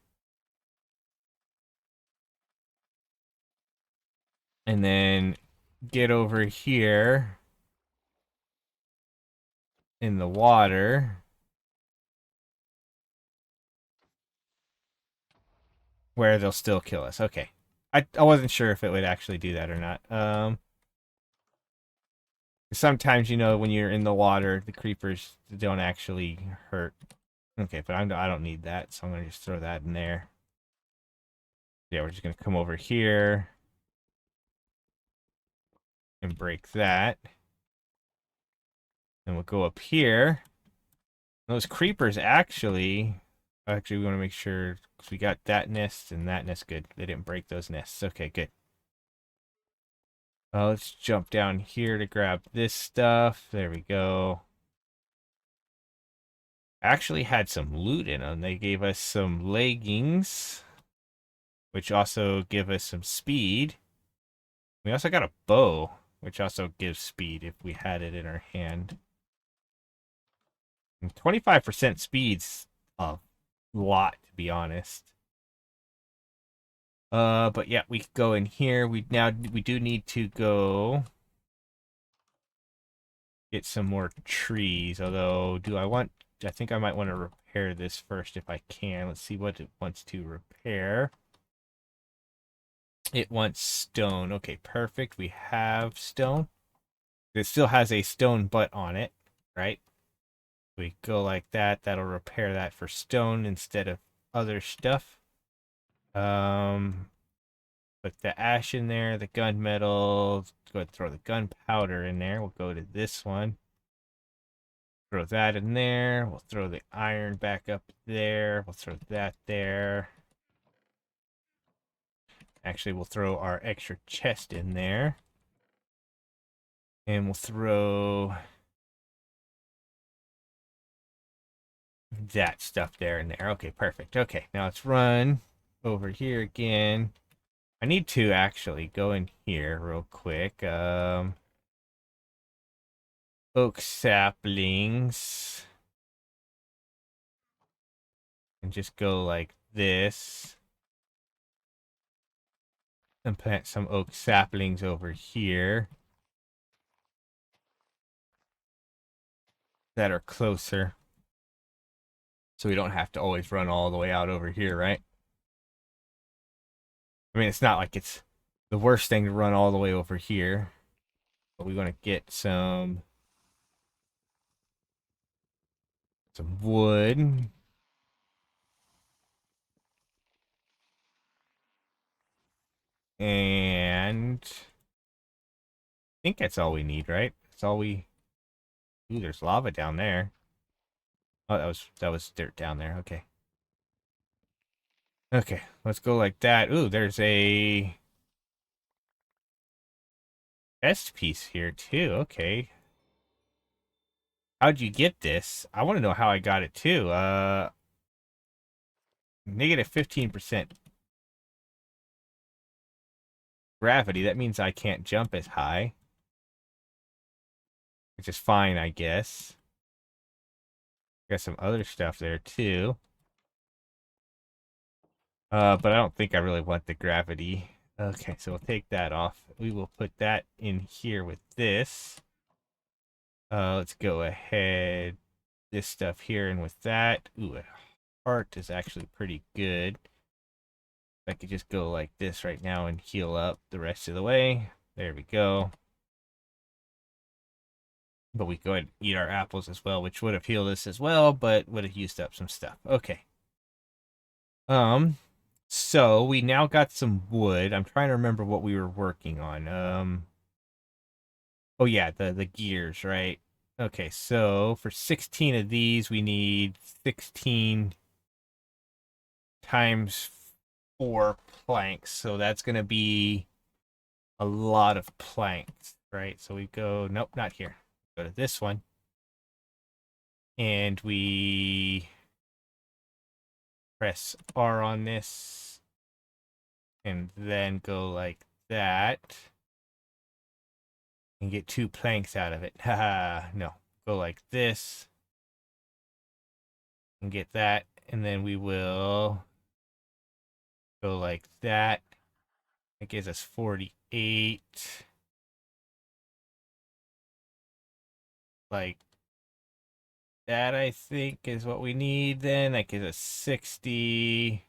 And then get over here in the water where they'll still kill us. Okay. I wasn't sure if it would actually do that or not. Sometimes, when you're in the water, the creepers don't actually hurt. Okay, but I don't need that, so I'm going to just throw that in there. Yeah, we're just going to come over here and break that. And we'll go up here. Those creepers actually we want to make sure, because we got that nest and that nest. Good. They didn't break those nests. Okay, good. Let's jump down here to grab this stuff. There we go. Actually had some loot in them. They gave us some leggings, which also give us some speed. We also got a bow, which also gives speed if we had it in our hand. And 25% speed's a lot, to be honest. But yeah, we could go in here. We do need to go get some more trees. Although, I think I might want to repair this first if I can. Let's see what it wants to repair. It wants stone. Okay, perfect. We have stone. It still has a stone butt on it, right? We go like that. That'll repair that for stone instead of other stuff. Put the ash in there, the gunmetal. Go ahead and throw the gunpowder in there. We'll go to this one. Throw that in there. We'll throw the iron back up there. We'll throw that there. Actually, we'll throw our extra chest in there. And we'll throw that stuff there and there. Okay, perfect. Okay, now let's run over here again. I need to actually go in here real quick. Oak saplings. And just go like this. And plant some oak saplings over here that are closer. So we don't have to always run all the way out over here, right? I mean, it's not like it's the worst thing to run all the way over here. But we want to get some wood. And I think that's all we need, right? That's all we... Ooh, there's lava down there. Oh, that was dirt down there. Okay. Okay, let's go like that. Ooh, there's a chest piece here too. Okay. How'd you get this? I want to know how I got it too. Negative 15% gravity. That means I can't jump as high. Which is fine, I guess. Got some other stuff there too. But I don't think I really want the gravity. Okay, so we'll take that off. We will put that in here with this. Let's go ahead. This stuff here and with that. Ooh, a heart is actually pretty good. I could just go like this right now and heal up the rest of the way. There we go. But we go ahead and eat our apples as well, which would have healed us as well, but would have used up some stuff. Okay. So we now got some wood. I'm trying to remember what we were working on. Oh yeah, the gears, right? Okay, so for 16 of these, we need 16 times 4 planks. So that's going to be a lot of planks, right? So we go, nope, not here. Go to this one. And we press R on this. And then go like that. And get 2 planks out of it. Haha, no. Go like this. And get that. And then we will go like that. That gives us 48. Like that, I think, is what we need then. That gives us 60.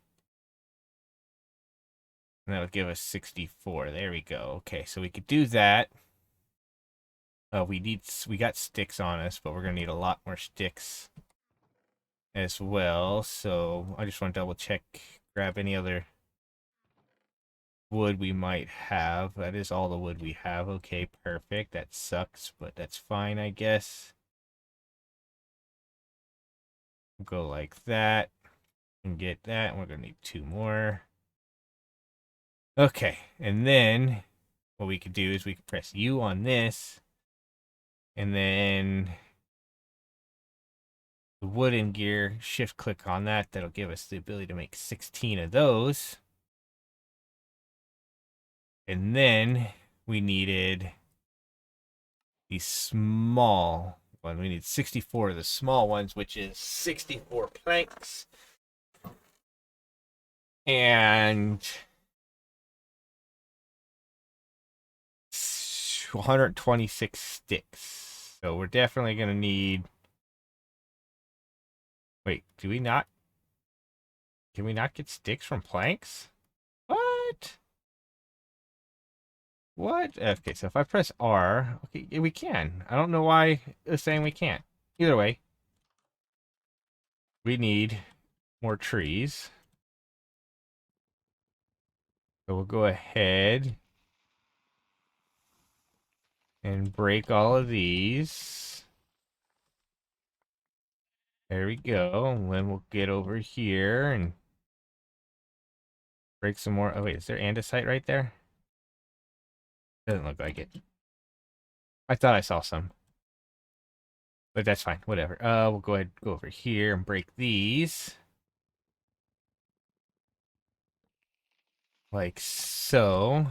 And that would give us 64. There we go. Okay, so we could do that. we got sticks on us, but we're gonna need a lot more sticks as well. So I just want to double check, grab any other wood we might have. That is all the wood we have. Okay, perfect. That sucks, but that's fine, I guess. Go like that and get that. We're gonna need 2 more. Okay, and then what we could do is we could press U on this, and then the wooden gear, shift click on that. That'll give us the ability to make 16 of those. And then we needed these small one. We need 64 of the small ones, which is 64 planks. And 126 sticks. So we're definitely going to need... Wait, do we not... Can we not get sticks from planks? What? What? Okay, so if I press R, okay, yeah, we can. I don't know why it's saying we can't. Either way, we need more trees. So we'll go ahead and break all of these. There we go. And then we'll get over here and break some more. Oh, wait, is there andesite right there? Doesn't look like it. I thought I saw some. But that's fine. Whatever. We'll go ahead and go over here and break these. Like so.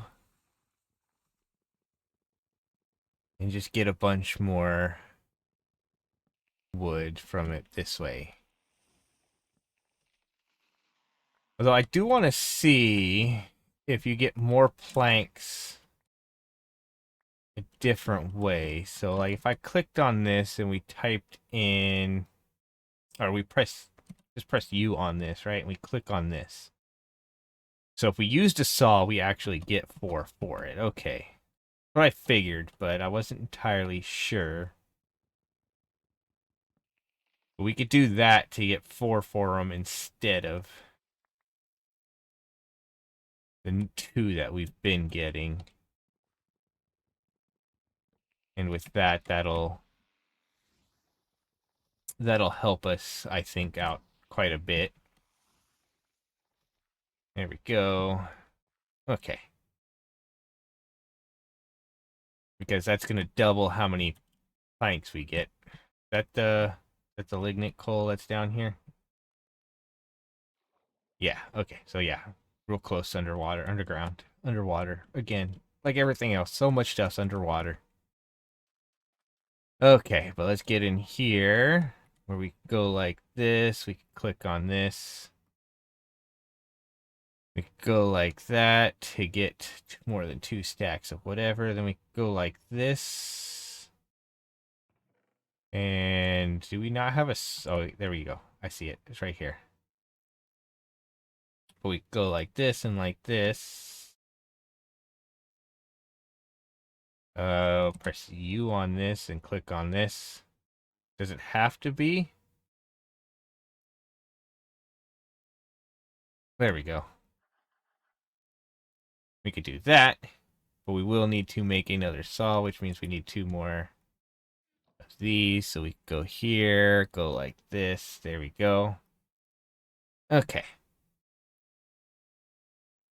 And just get a bunch more wood from it this way. Although I do want to see if you get more planks a different way. So like if I clicked on this and we typed in, or we just press U on this, right? And we click on this. So if we used a saw, we actually get 4 for it. Okay. What I figured, but I wasn't entirely sure. But we could do that to get 4 for them instead of the 2 that we've been getting. And with that, that'll help us, I think, out quite a bit. There we go. Okay. Because that's going to double how many planks we get. That's the lignite coal that's down here? Yeah, okay. So yeah, real close underwater, underground, underwater. Again, like everything else, so much stuff's underwater. Okay, but let's get in here where we go like this. We can click on this. We could go like that to get more than 2 stacks of whatever. Then we go like this. And do we not have a... Oh, there we go. I see it. It's right here. But we go like this and like this. Press U on this and click on this. Does it have to be? There we go. We could do that. But we will need to make another saw, which means we need 2 more of these. So we go here, go like this. There we go. Okay.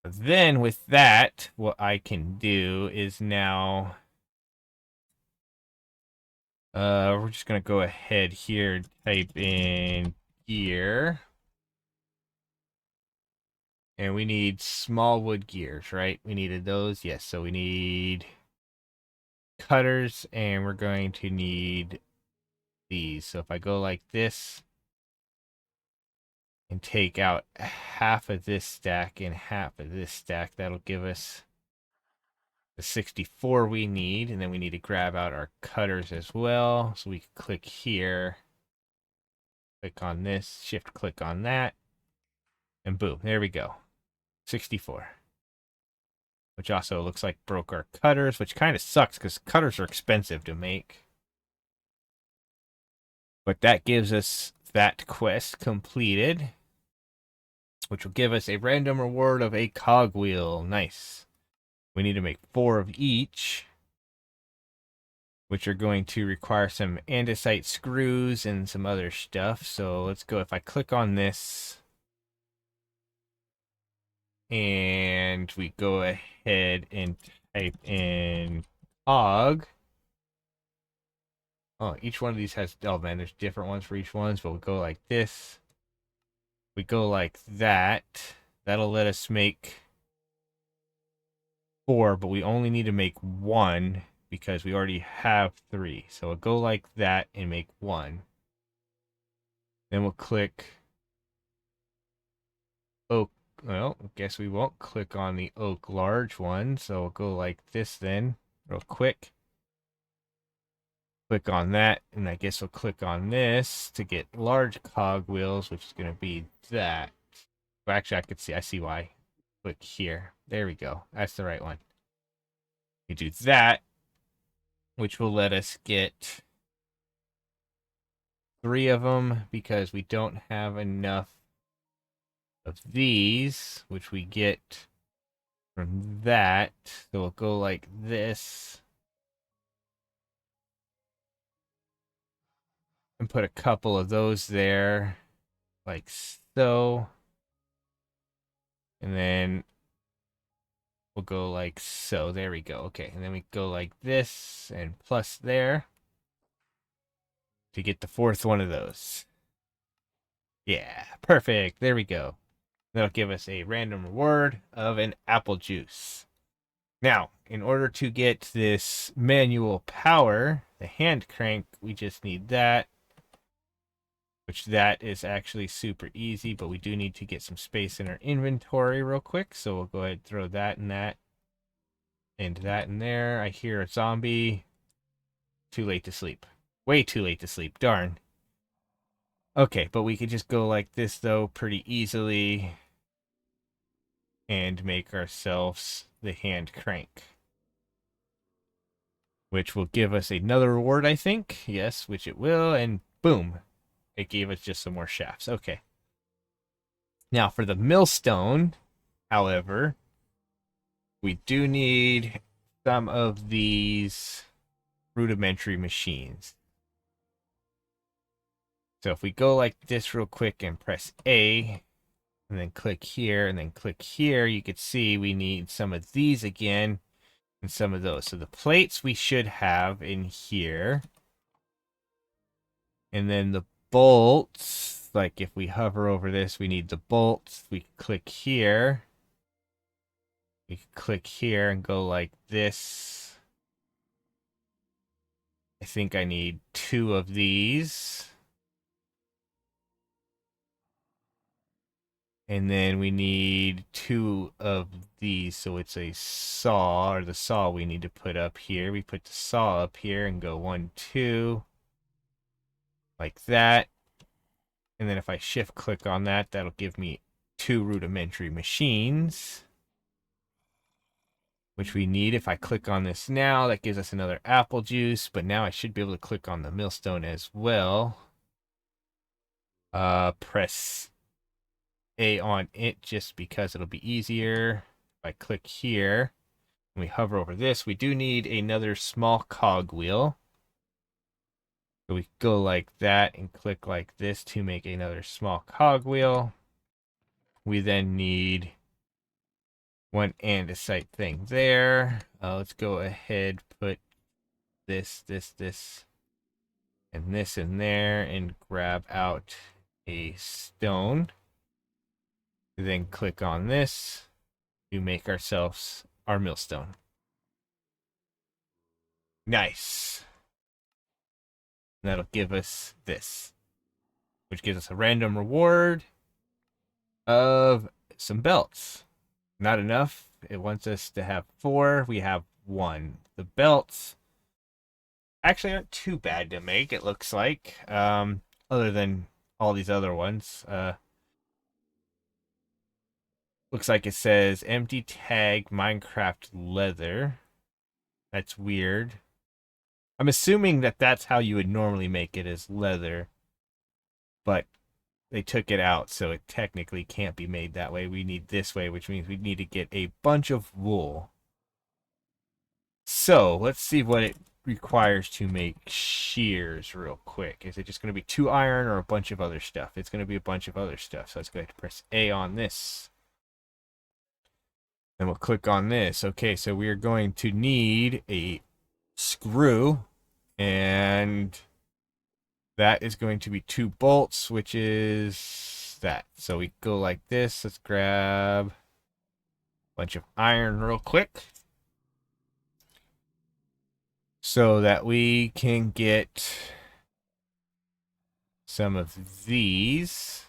Then with that, what I can do is now... we're just gonna go ahead here, type in gear. And we need small wood gears, right? We needed those. Yes, so we need cutters, and we're going to need these. So if I go like this and take out half of this stack and half of this stack, that'll give us the 64 we need. And then we need to grab out our cutters as well. So we can click here, click on this, shift click on that, and boom, there we go. 64. which also looks like broke our cutters, which kind of sucks because cutters are expensive to make. But that gives us that quest completed, which will give us a random reward of a cogwheel. Nice. We need to make 4 of each, which are going to require some andesite screws and some other stuff. So let's go. If I click on this and we go ahead and type in cog. Oh, each one of these has, oh man, there's different ones for each one. But we go like this. We go like that. That'll let us make 4, but we only need to make 1 because we already have 3. So we'll go like that and make 1. Then we'll click oak. Well, I guess we won't click on the oak large one. So we'll go like this then, real quick. Click on that, and I guess we'll click on this to get large cogwheels, which is going to be that. Well, actually, I see why. Click here. There we go. That's the right one. We do that, which will let us get 3 of them because we don't have enough of these, which we get from that. So we'll go like this and put a couple of those there, like so. And then we'll go like so. There we go. Okay, and then we go like this and plus there to get the 4th one of those. Yeah, perfect. There we go. That'll give us a random reward of an apple juice. Now, in order to get this manual power, the hand crank, we just need that, which that is actually super easy, but we do need to get some space in our inventory real quick. So we'll go ahead and throw that in that and that in there. I hear a zombie. Too late to sleep. Way too late to sleep. Darn. Okay, but we could just go like this, though, pretty easily and make ourselves the hand crank, which will give us another reward, I think. Yes, which it will, and boom. It gave us just some more shafts. Okay. Now, for the millstone, however, we do need some of these rudimentary machines. So if we go like this real quick and press A, and then click here, and then click here, you can see we need some of these again, and some of those. So the plates we should have in here. And then the bolts, like if we hover over this, we need the bolts. We click here. We can click here and go like this. I think I need 2 of these. And then we need 2 of these, so it's a saw, or the saw we need to put up here. We put the saw up here and go 1, 2, like that. And then if I shift click on that, that'll give me 2 rudimentary machines, which we need. If I click on this now, that gives us another apple juice, but now I should be able to click on the millstone as well. Press A on it just because it'll be easier. If I click here and we hover over this, we do need another small cogwheel. So we go like that and click like this to make another small cogwheel. We then need 1 andesite thing there. Let's go ahead, put this, and this in there, and grab out a stone. Then click on this to make ourselves our millstone. Nice. And that'll give us this, which gives us a random reward of some belts. Not enough. It wants us to have 4. We have 1. The belts actually aren't too bad to make, it looks like. Other than all these other ones. Looks like it says empty tag Minecraft leather. That's weird. I'm assuming that that's how you would normally make it, as leather, but they took it out, so it technically can't be made that way. We need this way, which means we need to get a bunch of wool. So let's see what it requires to make shears real quick. Is it just going to be 2 iron or a bunch of other stuff? It's going to be a bunch of other stuff. So let's go ahead and press A on this. Then we'll click on this. Okay, so we are going to need a screw, and that is going to be 2 bolts, which is that. So we go like this. Let's grab a bunch of iron real quick so that we can get some of these,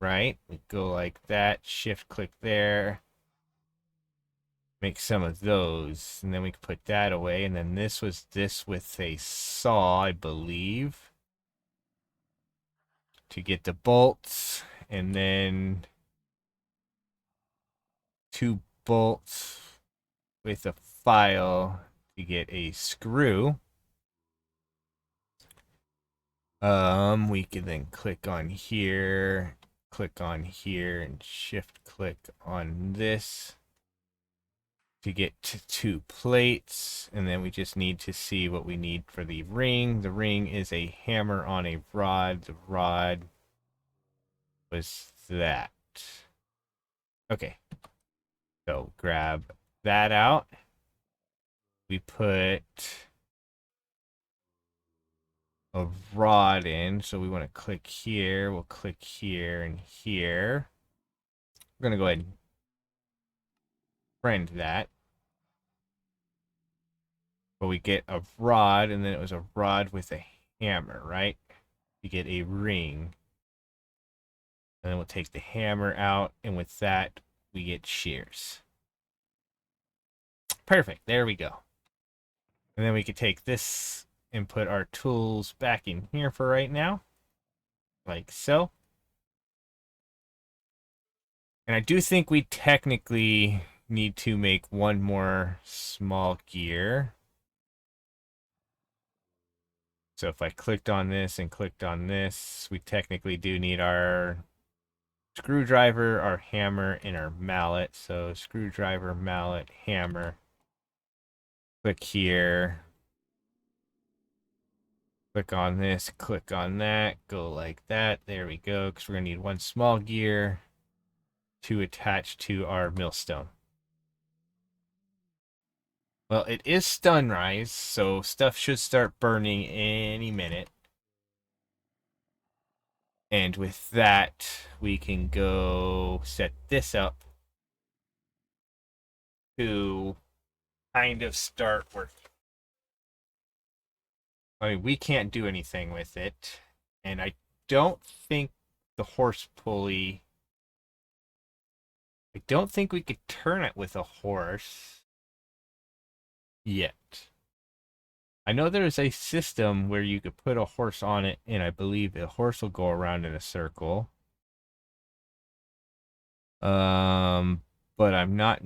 right? We go like that, shift click there, make some of those, and then we can put that away. And then this was this with a saw, I believe, to get the bolts, and then 2 bolts with a file to get a screw. We can then click on here, and shift click on this to get to 2 plates, and then we just need to see what we need for the ring. The ring is a hammer on a rod. The rod was that. Okay, so grab that out. We put a rod in, so we want to click here. We'll click here and here. We're gonna go ahead and friend that. But we get a rod, and then it was a rod with a hammer, right? You get a ring. And then we'll take the hammer out, and with that, we get shears. Perfect, there we go. And then we could take this and put our tools back in here for right now, like so. And I do think we technically need to make one more small gear. So if I clicked on this and clicked on this, we technically do need our screwdriver, our hammer, and our mallet. So screwdriver, mallet, hammer. Click here. Click on this, click on that, go like that. There we go, because we're going to need one small gear to attach to our millstone. Well, it is sunrise, so stuff should start burning any minute. And with that, we can go set this up to kind of start working. I mean, we can't do anything with it, and I don't think the horse pulley... I don't think we could turn it with a horse yet. I know there's a system where you could put a horse on it, and I believe the horse will go around in a circle. But I'm not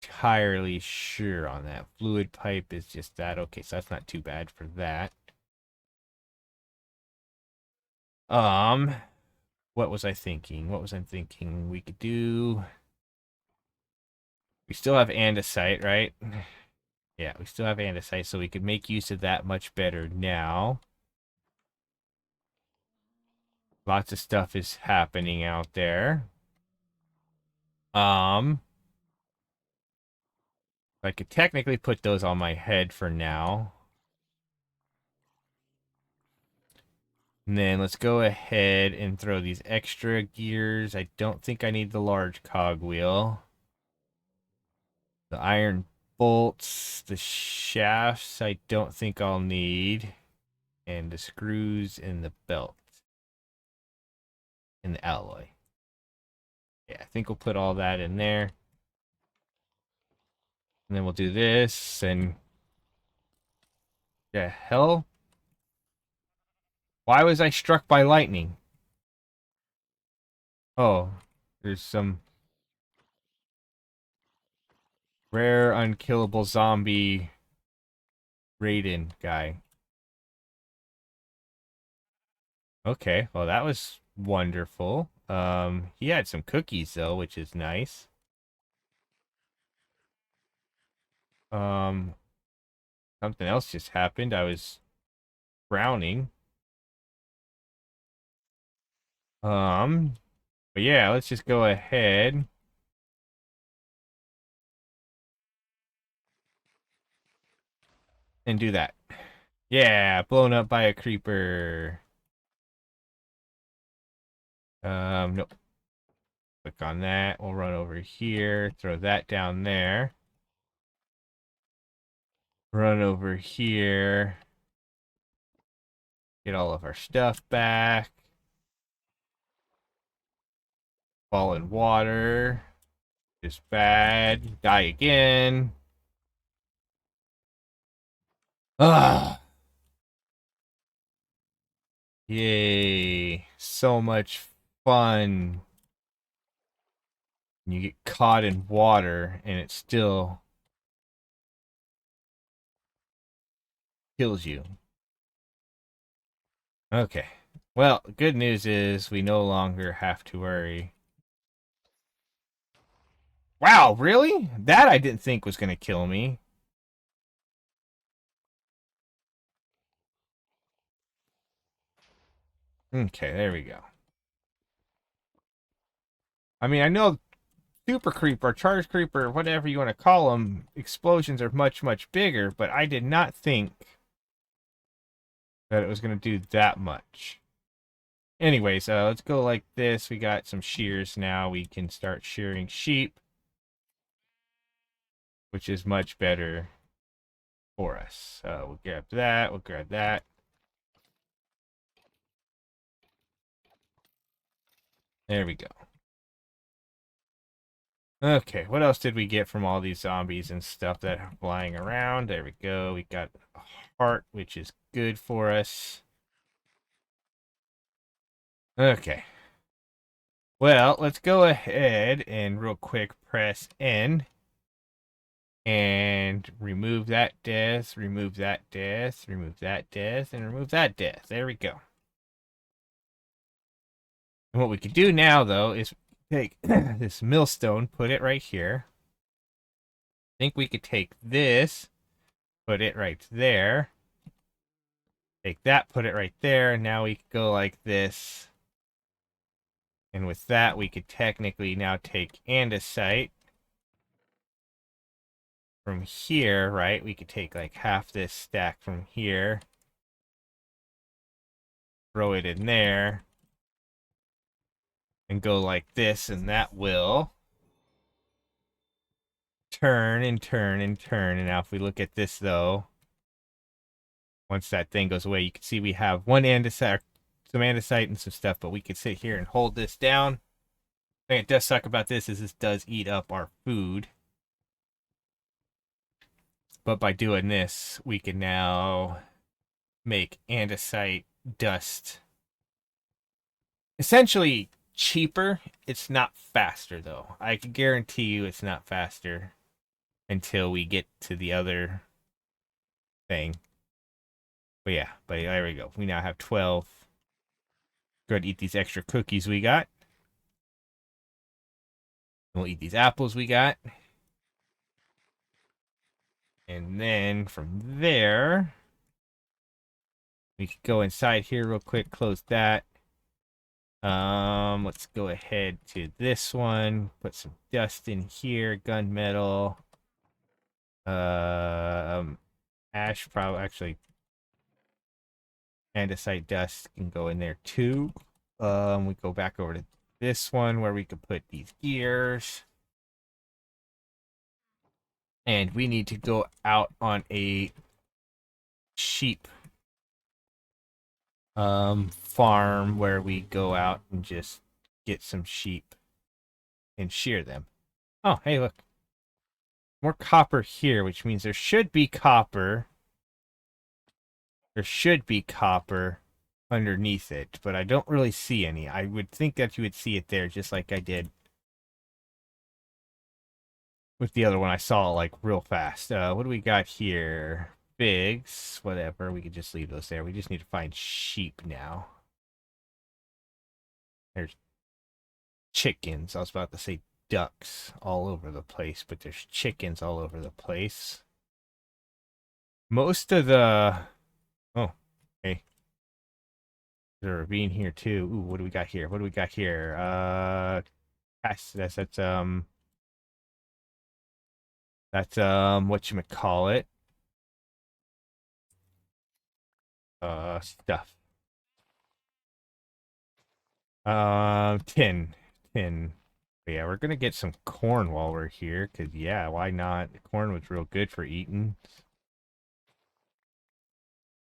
entirely sure on that. Fluid pipe is just that. Okay, so that's not too bad for that. What was I thinking? What was I thinking we could do? We still have andesite, right? Yeah, we still have andesite, so we could make use of that much better now. Lots of stuff is happening out there. I could technically put those on my head for now. And then let's go ahead and throw these extra gears. I don't think I need the large cogwheel. The iron bolts, the shafts, I don't think I'll need. And the screws and the belt. And the alloy. Yeah, I think we'll put all that in there. And then we'll do this, and... the hell? Why was I struck by lightning? Oh, there's some Rare unkillable zombie Raiden guy. Okay, well that was wonderful. He had some cookies though, which is nice. Um, Something else just happened. I was drowning. Um, but yeah, let's just go ahead and do that. Yeah, blown up by a creeper. Nope. Click on that. We'll run over here, throw that down there. Run over here. Get all of our stuff back. Fall in water. Just bad. Die again. Ah! Yay. So much fun. You get caught in water and it still kills you. Okay. Well, good news is we no longer have to worry. Wow, really? That I didn't think was going to kill me. Okay, there we go. I mean, I know Super Creeper, Charge Creeper, whatever you want to call them, explosions are much, much bigger, but I did not think that it was going to do that much. Anyways, let's go like this. We got some shears now. We can start shearing sheep, which is much better for us. We'll grab that. We'll grab that. There we go. Okay, what else did we get from all these zombies and stuff that are flying around? There we go. We got a heart, which is good for us. Okay. Well, let's go ahead and real quick press N and remove that death, remove that death, remove that death, and remove that death. There we go. And what we could do now, though, is take this millstone, put it right here. I think we could take this, put it right there. Take that, put it right there, and now we could go like this. And with that, we could technically now take andesite from here, right? We could take like half this stack from here, throw it in there, and go like this, and that will turn and turn and turn. And now if we look at this, though, once that thing goes away, you can see we have one andesite, some andesite and some stuff, but we could sit here and hold this down. The thing that does suck about this is this does eat up our food. But by doing this, we can now make andesite dust essentially cheaper. It's not faster, though. I can guarantee you it's not faster until we get to the other thing. But yeah, but there we go. We now have 12. Go ahead and eat these extra cookies we got. We'll eat these apples we got. And then from there, we could go inside here real quick, close that. Let's go ahead to this one. Put some dust in here, gunmetal. Ash probably actually andesite dust can go in there too. We go back over to this one where we could put these gears. And we need to go out on a sheep farm where we go out and just get some sheep and shear them. Oh, hey, look. More copper here, which means there should be copper. There should be copper underneath it, but I don't really see any. I would think that you would see it there just like I did With the other one, I saw it like real fast. What do we got here? Figs, whatever. We could just leave those there. We just need to find sheep now. There's chickens. I was about to say ducks all over the place, but there's chickens all over the place. Most of the... Oh, hey. There's a ravine here too. Ooh, what do we got here? What do we got here? That's whatchamacallit. Stuff. Tin. Tin. But yeah, we're gonna get some corn while we're here, cause yeah, why not? The corn was real good for eating.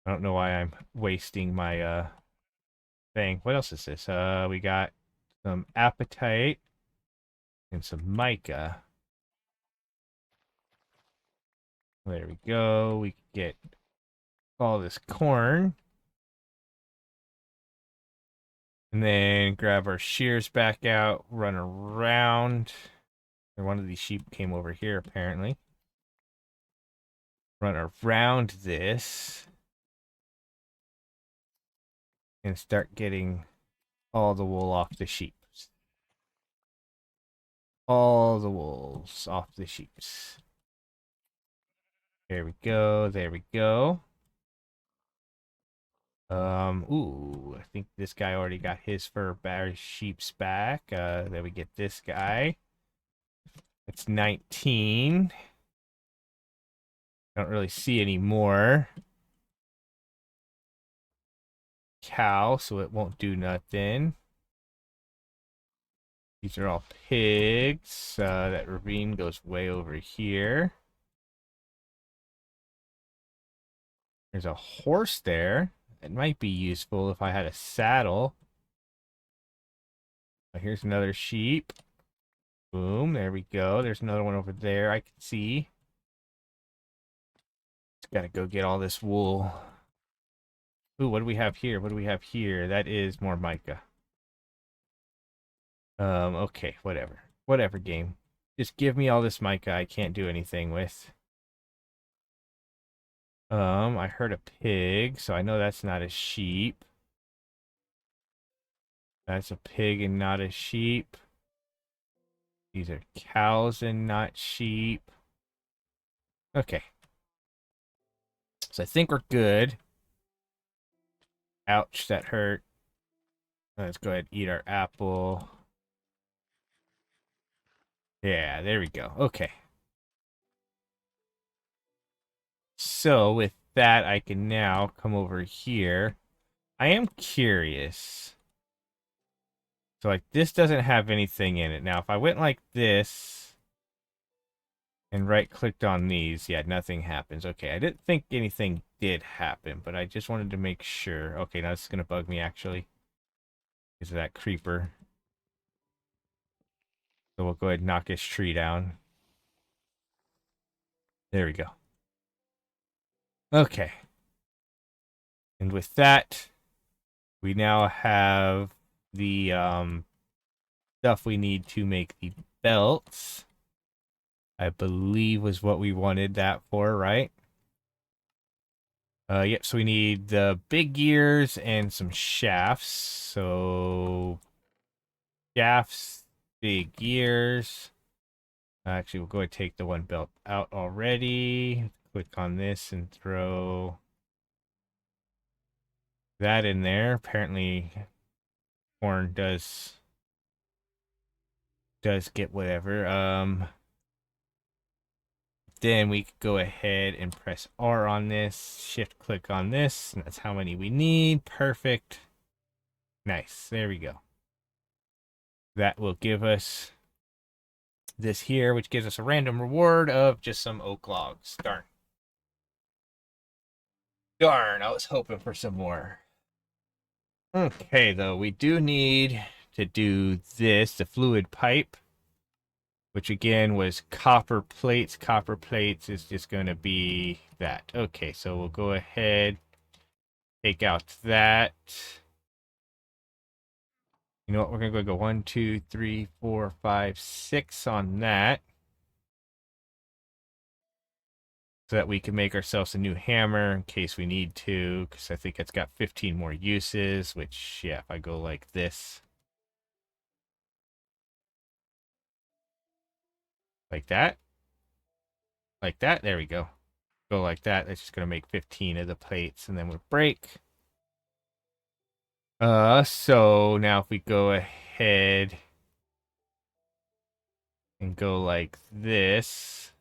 I don't know why I'm wasting my thing. What else is this? We got some appetite and some mica. There we go. We can get all this corn. And then grab our shears back out, run around. And one of these sheep came over here, apparently. Run around this. And start getting all the wool off the sheep. All the wools off the sheeps. There we go. There we go. Ooh, I think this guy already got his fur bear sheep's back. Then we get this guy. It's 19. I don't really see any more. Cow, so it won't do nothing. These are all pigs. That ravine goes way over here. There's a horse there. It might be useful if I had a saddle. Here's another sheep. Boom, there we go. There's another one over there I can see. Just gotta go get all this wool. Ooh, what do we have here? What do we have here? That is more mica. Okay, whatever. Whatever, game. Just give me all this mica I can't do anything with. I heard a pig, so I know that's not a sheep. That's a pig and not a sheep. These are cows and not sheep. Okay. So I think we're good. Ouch, that hurt. Let's go ahead and eat our apple. Yeah, there we go. Okay. So with that, I can now come over here. I am curious. So like this doesn't have anything in it. Now if I went like this and right clicked on these, yeah, nothing happens. Okay, I didn't think anything did happen, but I just wanted to make sure. Okay, now this is gonna bug me actually. Because of that creeper. So we'll go ahead and knock his tree down. There we go. Okay. And with that, we now have the stuff we need to make the belts. I believe was what we wanted that for, right? Yep, so we need the big gears and some shafts. So, shafts, big gears. Actually, we'll go ahead and take the one belt out already. Click on this and throw that in there. Apparently, corn does get whatever. Then we could go ahead and press R on this, shift click on this, and that's how many we need. Perfect. Nice. There we go. That will give us this here, which gives us a random reward of just some oak logs. Darn. Darn, I was hoping for some more. Okay, though, we do need to do this, the fluid pipe, which again was copper plates. Copper plates is just going to be that. Okay, so we'll go ahead, take out that. You know what? We're going to go 1, 2, 3, 4, 5, 6 on that. so that we can make ourselves a new hammer in case we need to, because I think it's got 15 more uses, which, yeah, if I go like this, like that, there we go. Go like that, that's just going to make 15 of the plates, and then we'll break. So now if we go ahead and go like this,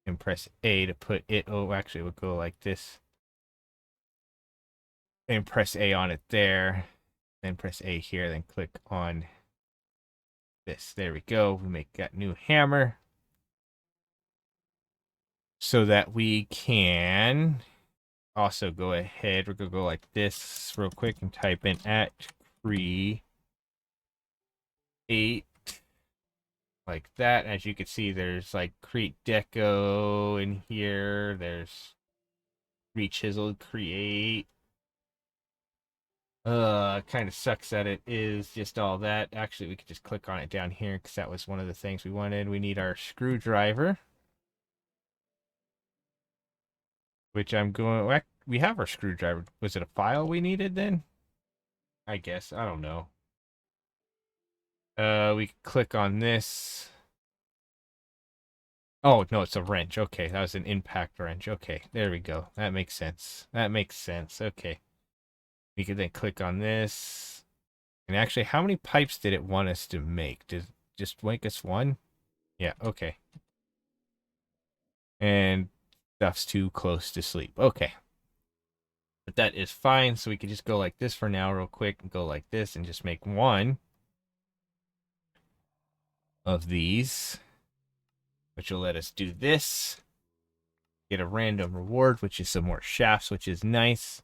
and press A to put it, oh, actually, we'll go like this, and press A on it there, then press A here, then click on this. There we go. We make that new hammer so that we can also go ahead. We're going to go like this real quick and type in at create like that. As you can see, there's like create deco in here. There's re-chiseled create. Kind of sucks that it is just all that. Actually, we could just click on it down here because that was one of the things we wanted. We need our screwdriver, which I'm going. We have our screwdriver. Was it a file we needed then? I guess. I don't know. We could click on this. Oh, no, it's a wrench. Okay, that was an impact wrench. Okay, there we go. That makes sense. That makes sense. Okay. We could then click on this. And actually, how many pipes did it want us to make? Did it just make us one? Yeah, okay. And stuff's too close to sleep. Okay. But that is fine, so we can just go like this for now real quick and go like this and just make one of these, which will let us do this. Get a random reward, which is some more shafts, which is nice.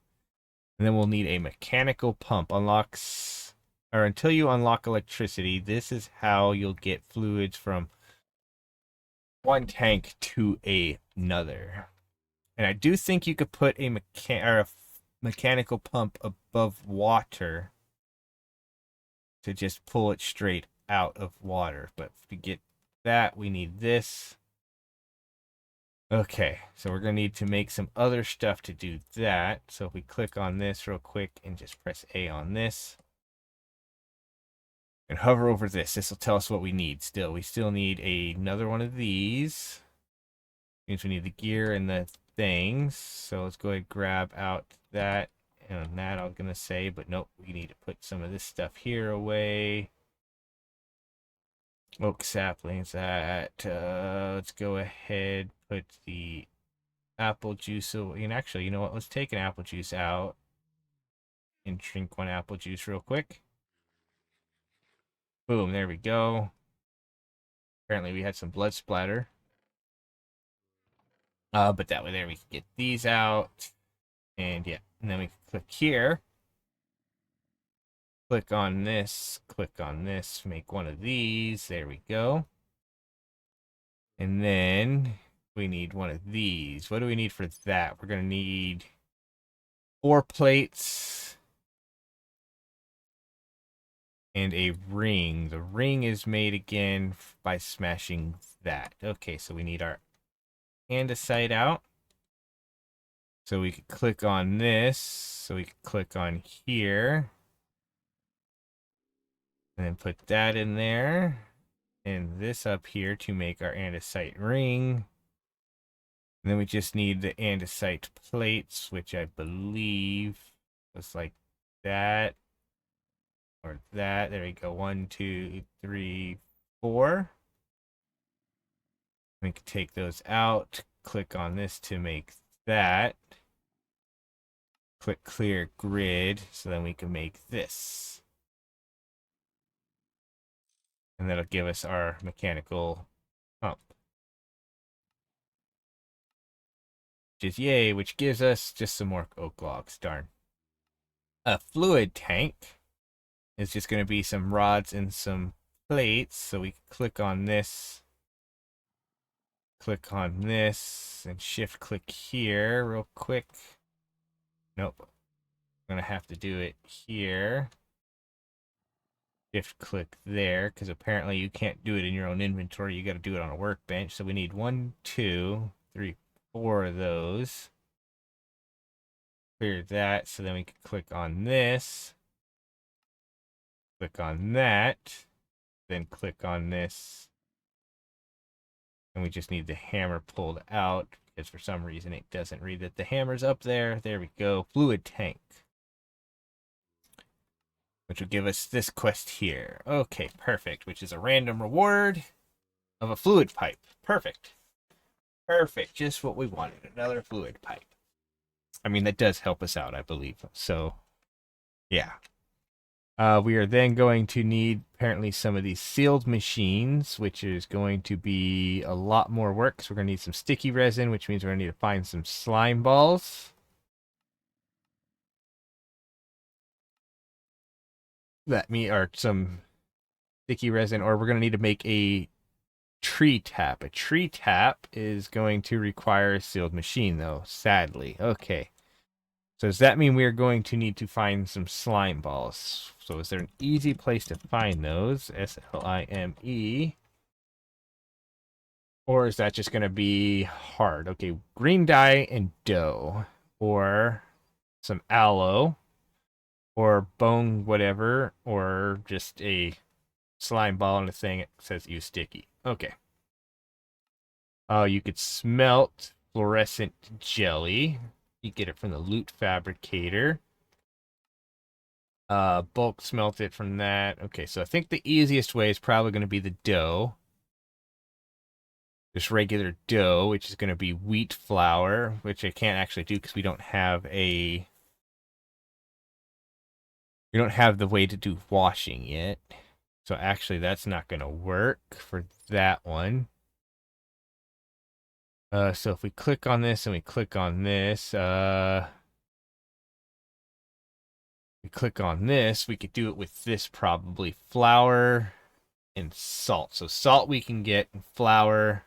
And then we'll need a mechanical pump. Unlocks, or until you unlock electricity, this is how you'll get fluids from one tank to another. And I do think you could put a mechanical pump above water to just pull it straight out of water. But to get that, we need this. Okay, so we're going to need to make some other stuff to do that. So if we click on this real quick and just press A on this and hover over this, this will tell us what we need still. We still need another one of these. Means we need the gear and the things. So let's go ahead and grab out that and that I was going to say, but nope, we need to put some of this stuff here away. Oak saplings, that. Let's go ahead, put the apple juice. And actually, you know what? Let's take an apple juice out and drink one apple juice real quick. Boom, there we go. Apparently we had some blood splatter. But that way there we can get these out. And yeah, and then we can click here. Click on this, make one of these. There we go. And then we need one of these. What do we need for that? We're going to need 4 plates and a ring. The ring is made again by smashing that. Okay, so we need our andesite out. So we could click on this. So we could click on here. And then put that in there. And this up here to make our andesite ring. And then we just need the andesite plates, which I believe was like that. Or that. There we go. 1, 2, 3, 4. We can take those out. Click on this to make that. Click clear grid so then we can make this. And that'll give us our mechanical pump. Which is yay, which gives us just some more oak logs. Darn. A fluid tank is just going to be some rods and some plates. So we click on this. Click on this and shift click here real quick. Nope. I'm going to have to do it here. Shift click there because apparently you can't do it in your own inventory. You got to do it on a workbench. So we need 1, 2, 3, 4 of those. Clear that, so then we can click on this. Click on that. Then click on this. And we just need the hammer pulled out, because for some reason it doesn't read that the hammer's up there. There we go. Fluid tank. Which will give us this quest here. Okay, perfect. Which is a random reward of a fluid pipe. Perfect. Perfect. Just what we wanted. Another fluid pipe. I mean, that does help us out, I believe. So, yeah. We are then going to need, apparently, some of these sealed machines, which is going to be a lot more work. So we're going to need some sticky resin, which means we're going to need to find some slime balls. Or some sticky resin, or we're going to need to make a tree tap. A tree tap is going to require a sealed machine, though, sadly. Okay. So does that mean we are going to need to find some slime balls? So is there an easy place to find those? SLIME. Or is that just going to be hard? Okay, green dye and dough. Or some aloe. Or bone whatever. Or just a slime ball and a thing that says use sticky. Okay. Oh, you could smelt fluorescent jelly. You get it from the loot fabricator. Bulk smelt it from that. Okay, so I think the easiest way is probably going to be the dough. Just regular dough, which is going to be wheat flour, which I can't actually do because we don't have the way to do washing yet. So actually that's not going to work for that one. So if we click on this and we click on this, we could do it with this probably. Flour and salt. So salt we can get, and flour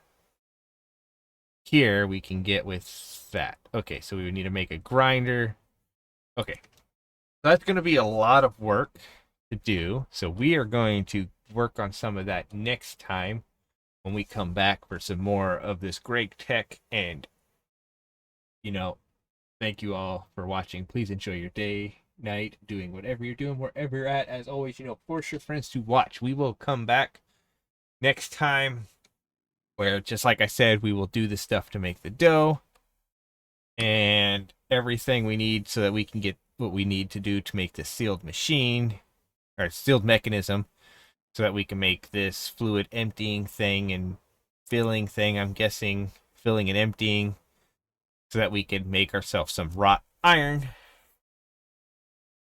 here we can get with that. Okay, so we would need to make a grinder. Okay, that's going to be a lot of work to do. So we are going to work on some of that next time when we come back for some more of this great tech. And, thank you all for watching. Please enjoy your day, night, doing whatever you're doing, wherever you're at. As always, force your friends to watch. We will come back next time where, just like I said, we will do the stuff to make the dough and everything we need so that we can get what we need to do to make the sealed machine or sealed mechanism so that we can make this fluid emptying thing and filling thing, I'm guessing, filling and emptying, so that we can make ourselves some wrought iron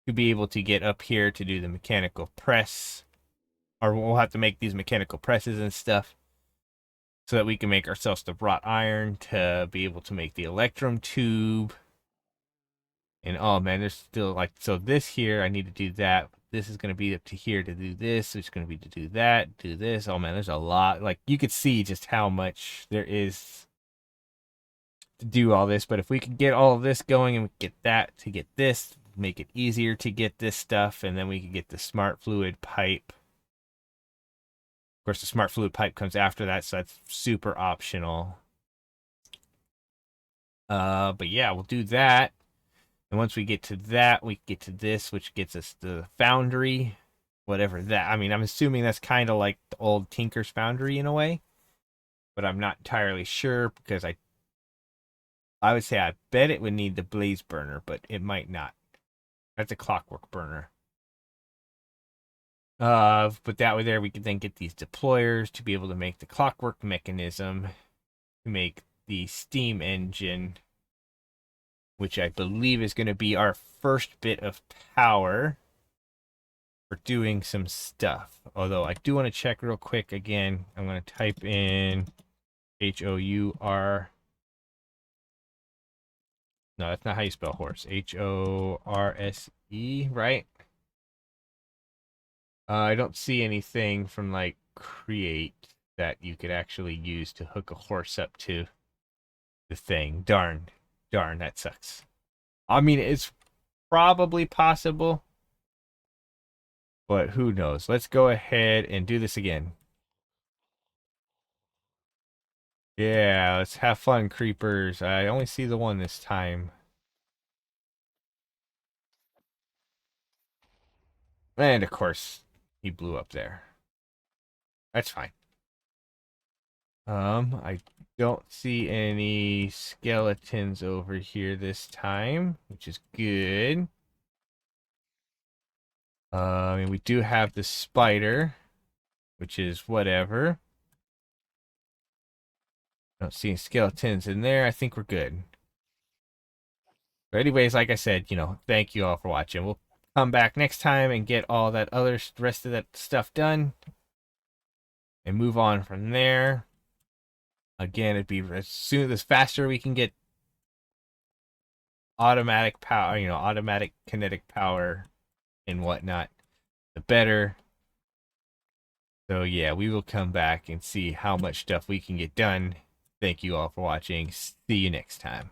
to be able to get up here to do the mechanical press. Or we'll have to make these mechanical presses and stuff so that we can make ourselves the wrought iron to be able to make the electrum tube. And oh man, there's still so this here, I need to do that. This is going to be up to here to do this. It's going to be to do that, do this. Oh man, there's a lot. You could see just how much there is to do all this. But if we could get all of this going and we get that to get this, make it easier to get this stuff, and then we could get the smart fluid pipe. Of course, the smart fluid pipe comes after that, so that's super optional. But yeah, we'll do that. And once we get to that, we get to this, which gets us the foundry, whatever that. I mean, I'm assuming that's kind of like the old Tinker's Foundry in a way, but I'm not entirely sure because I would say I bet it would need the blaze burner, but it might not. That's a clockwork burner. But that way there, we could then get these deployers to be able to make the clockwork mechanism, to make the steam engine, which I believe is going to be our first bit of power for doing some stuff. Although I do want to check real quick again. I'm going to type in HOUR. No, that's not how you spell horse. HORSE, right? I don't see anything from create that you could actually use to hook a horse up to the thing. Darn, that sucks. I mean, it's probably possible, but who knows? Let's go ahead and do this again. Yeah, let's have fun, creepers. I only see the one this time. And of course, he blew up there. That's fine. I don't see any skeletons over here this time, which is good. And we do have the spider, which is whatever. Don't see any skeletons in there. I think we're good. But anyways, like I said, thank you all for watching. We'll come back next time and get all that other rest of that stuff done and move on from there. Again, it'd be as faster we can get automatic power, automatic kinetic power and whatnot, the better. So yeah, we will come back and see how much stuff we can get done. Thank you all for watching. See you next time.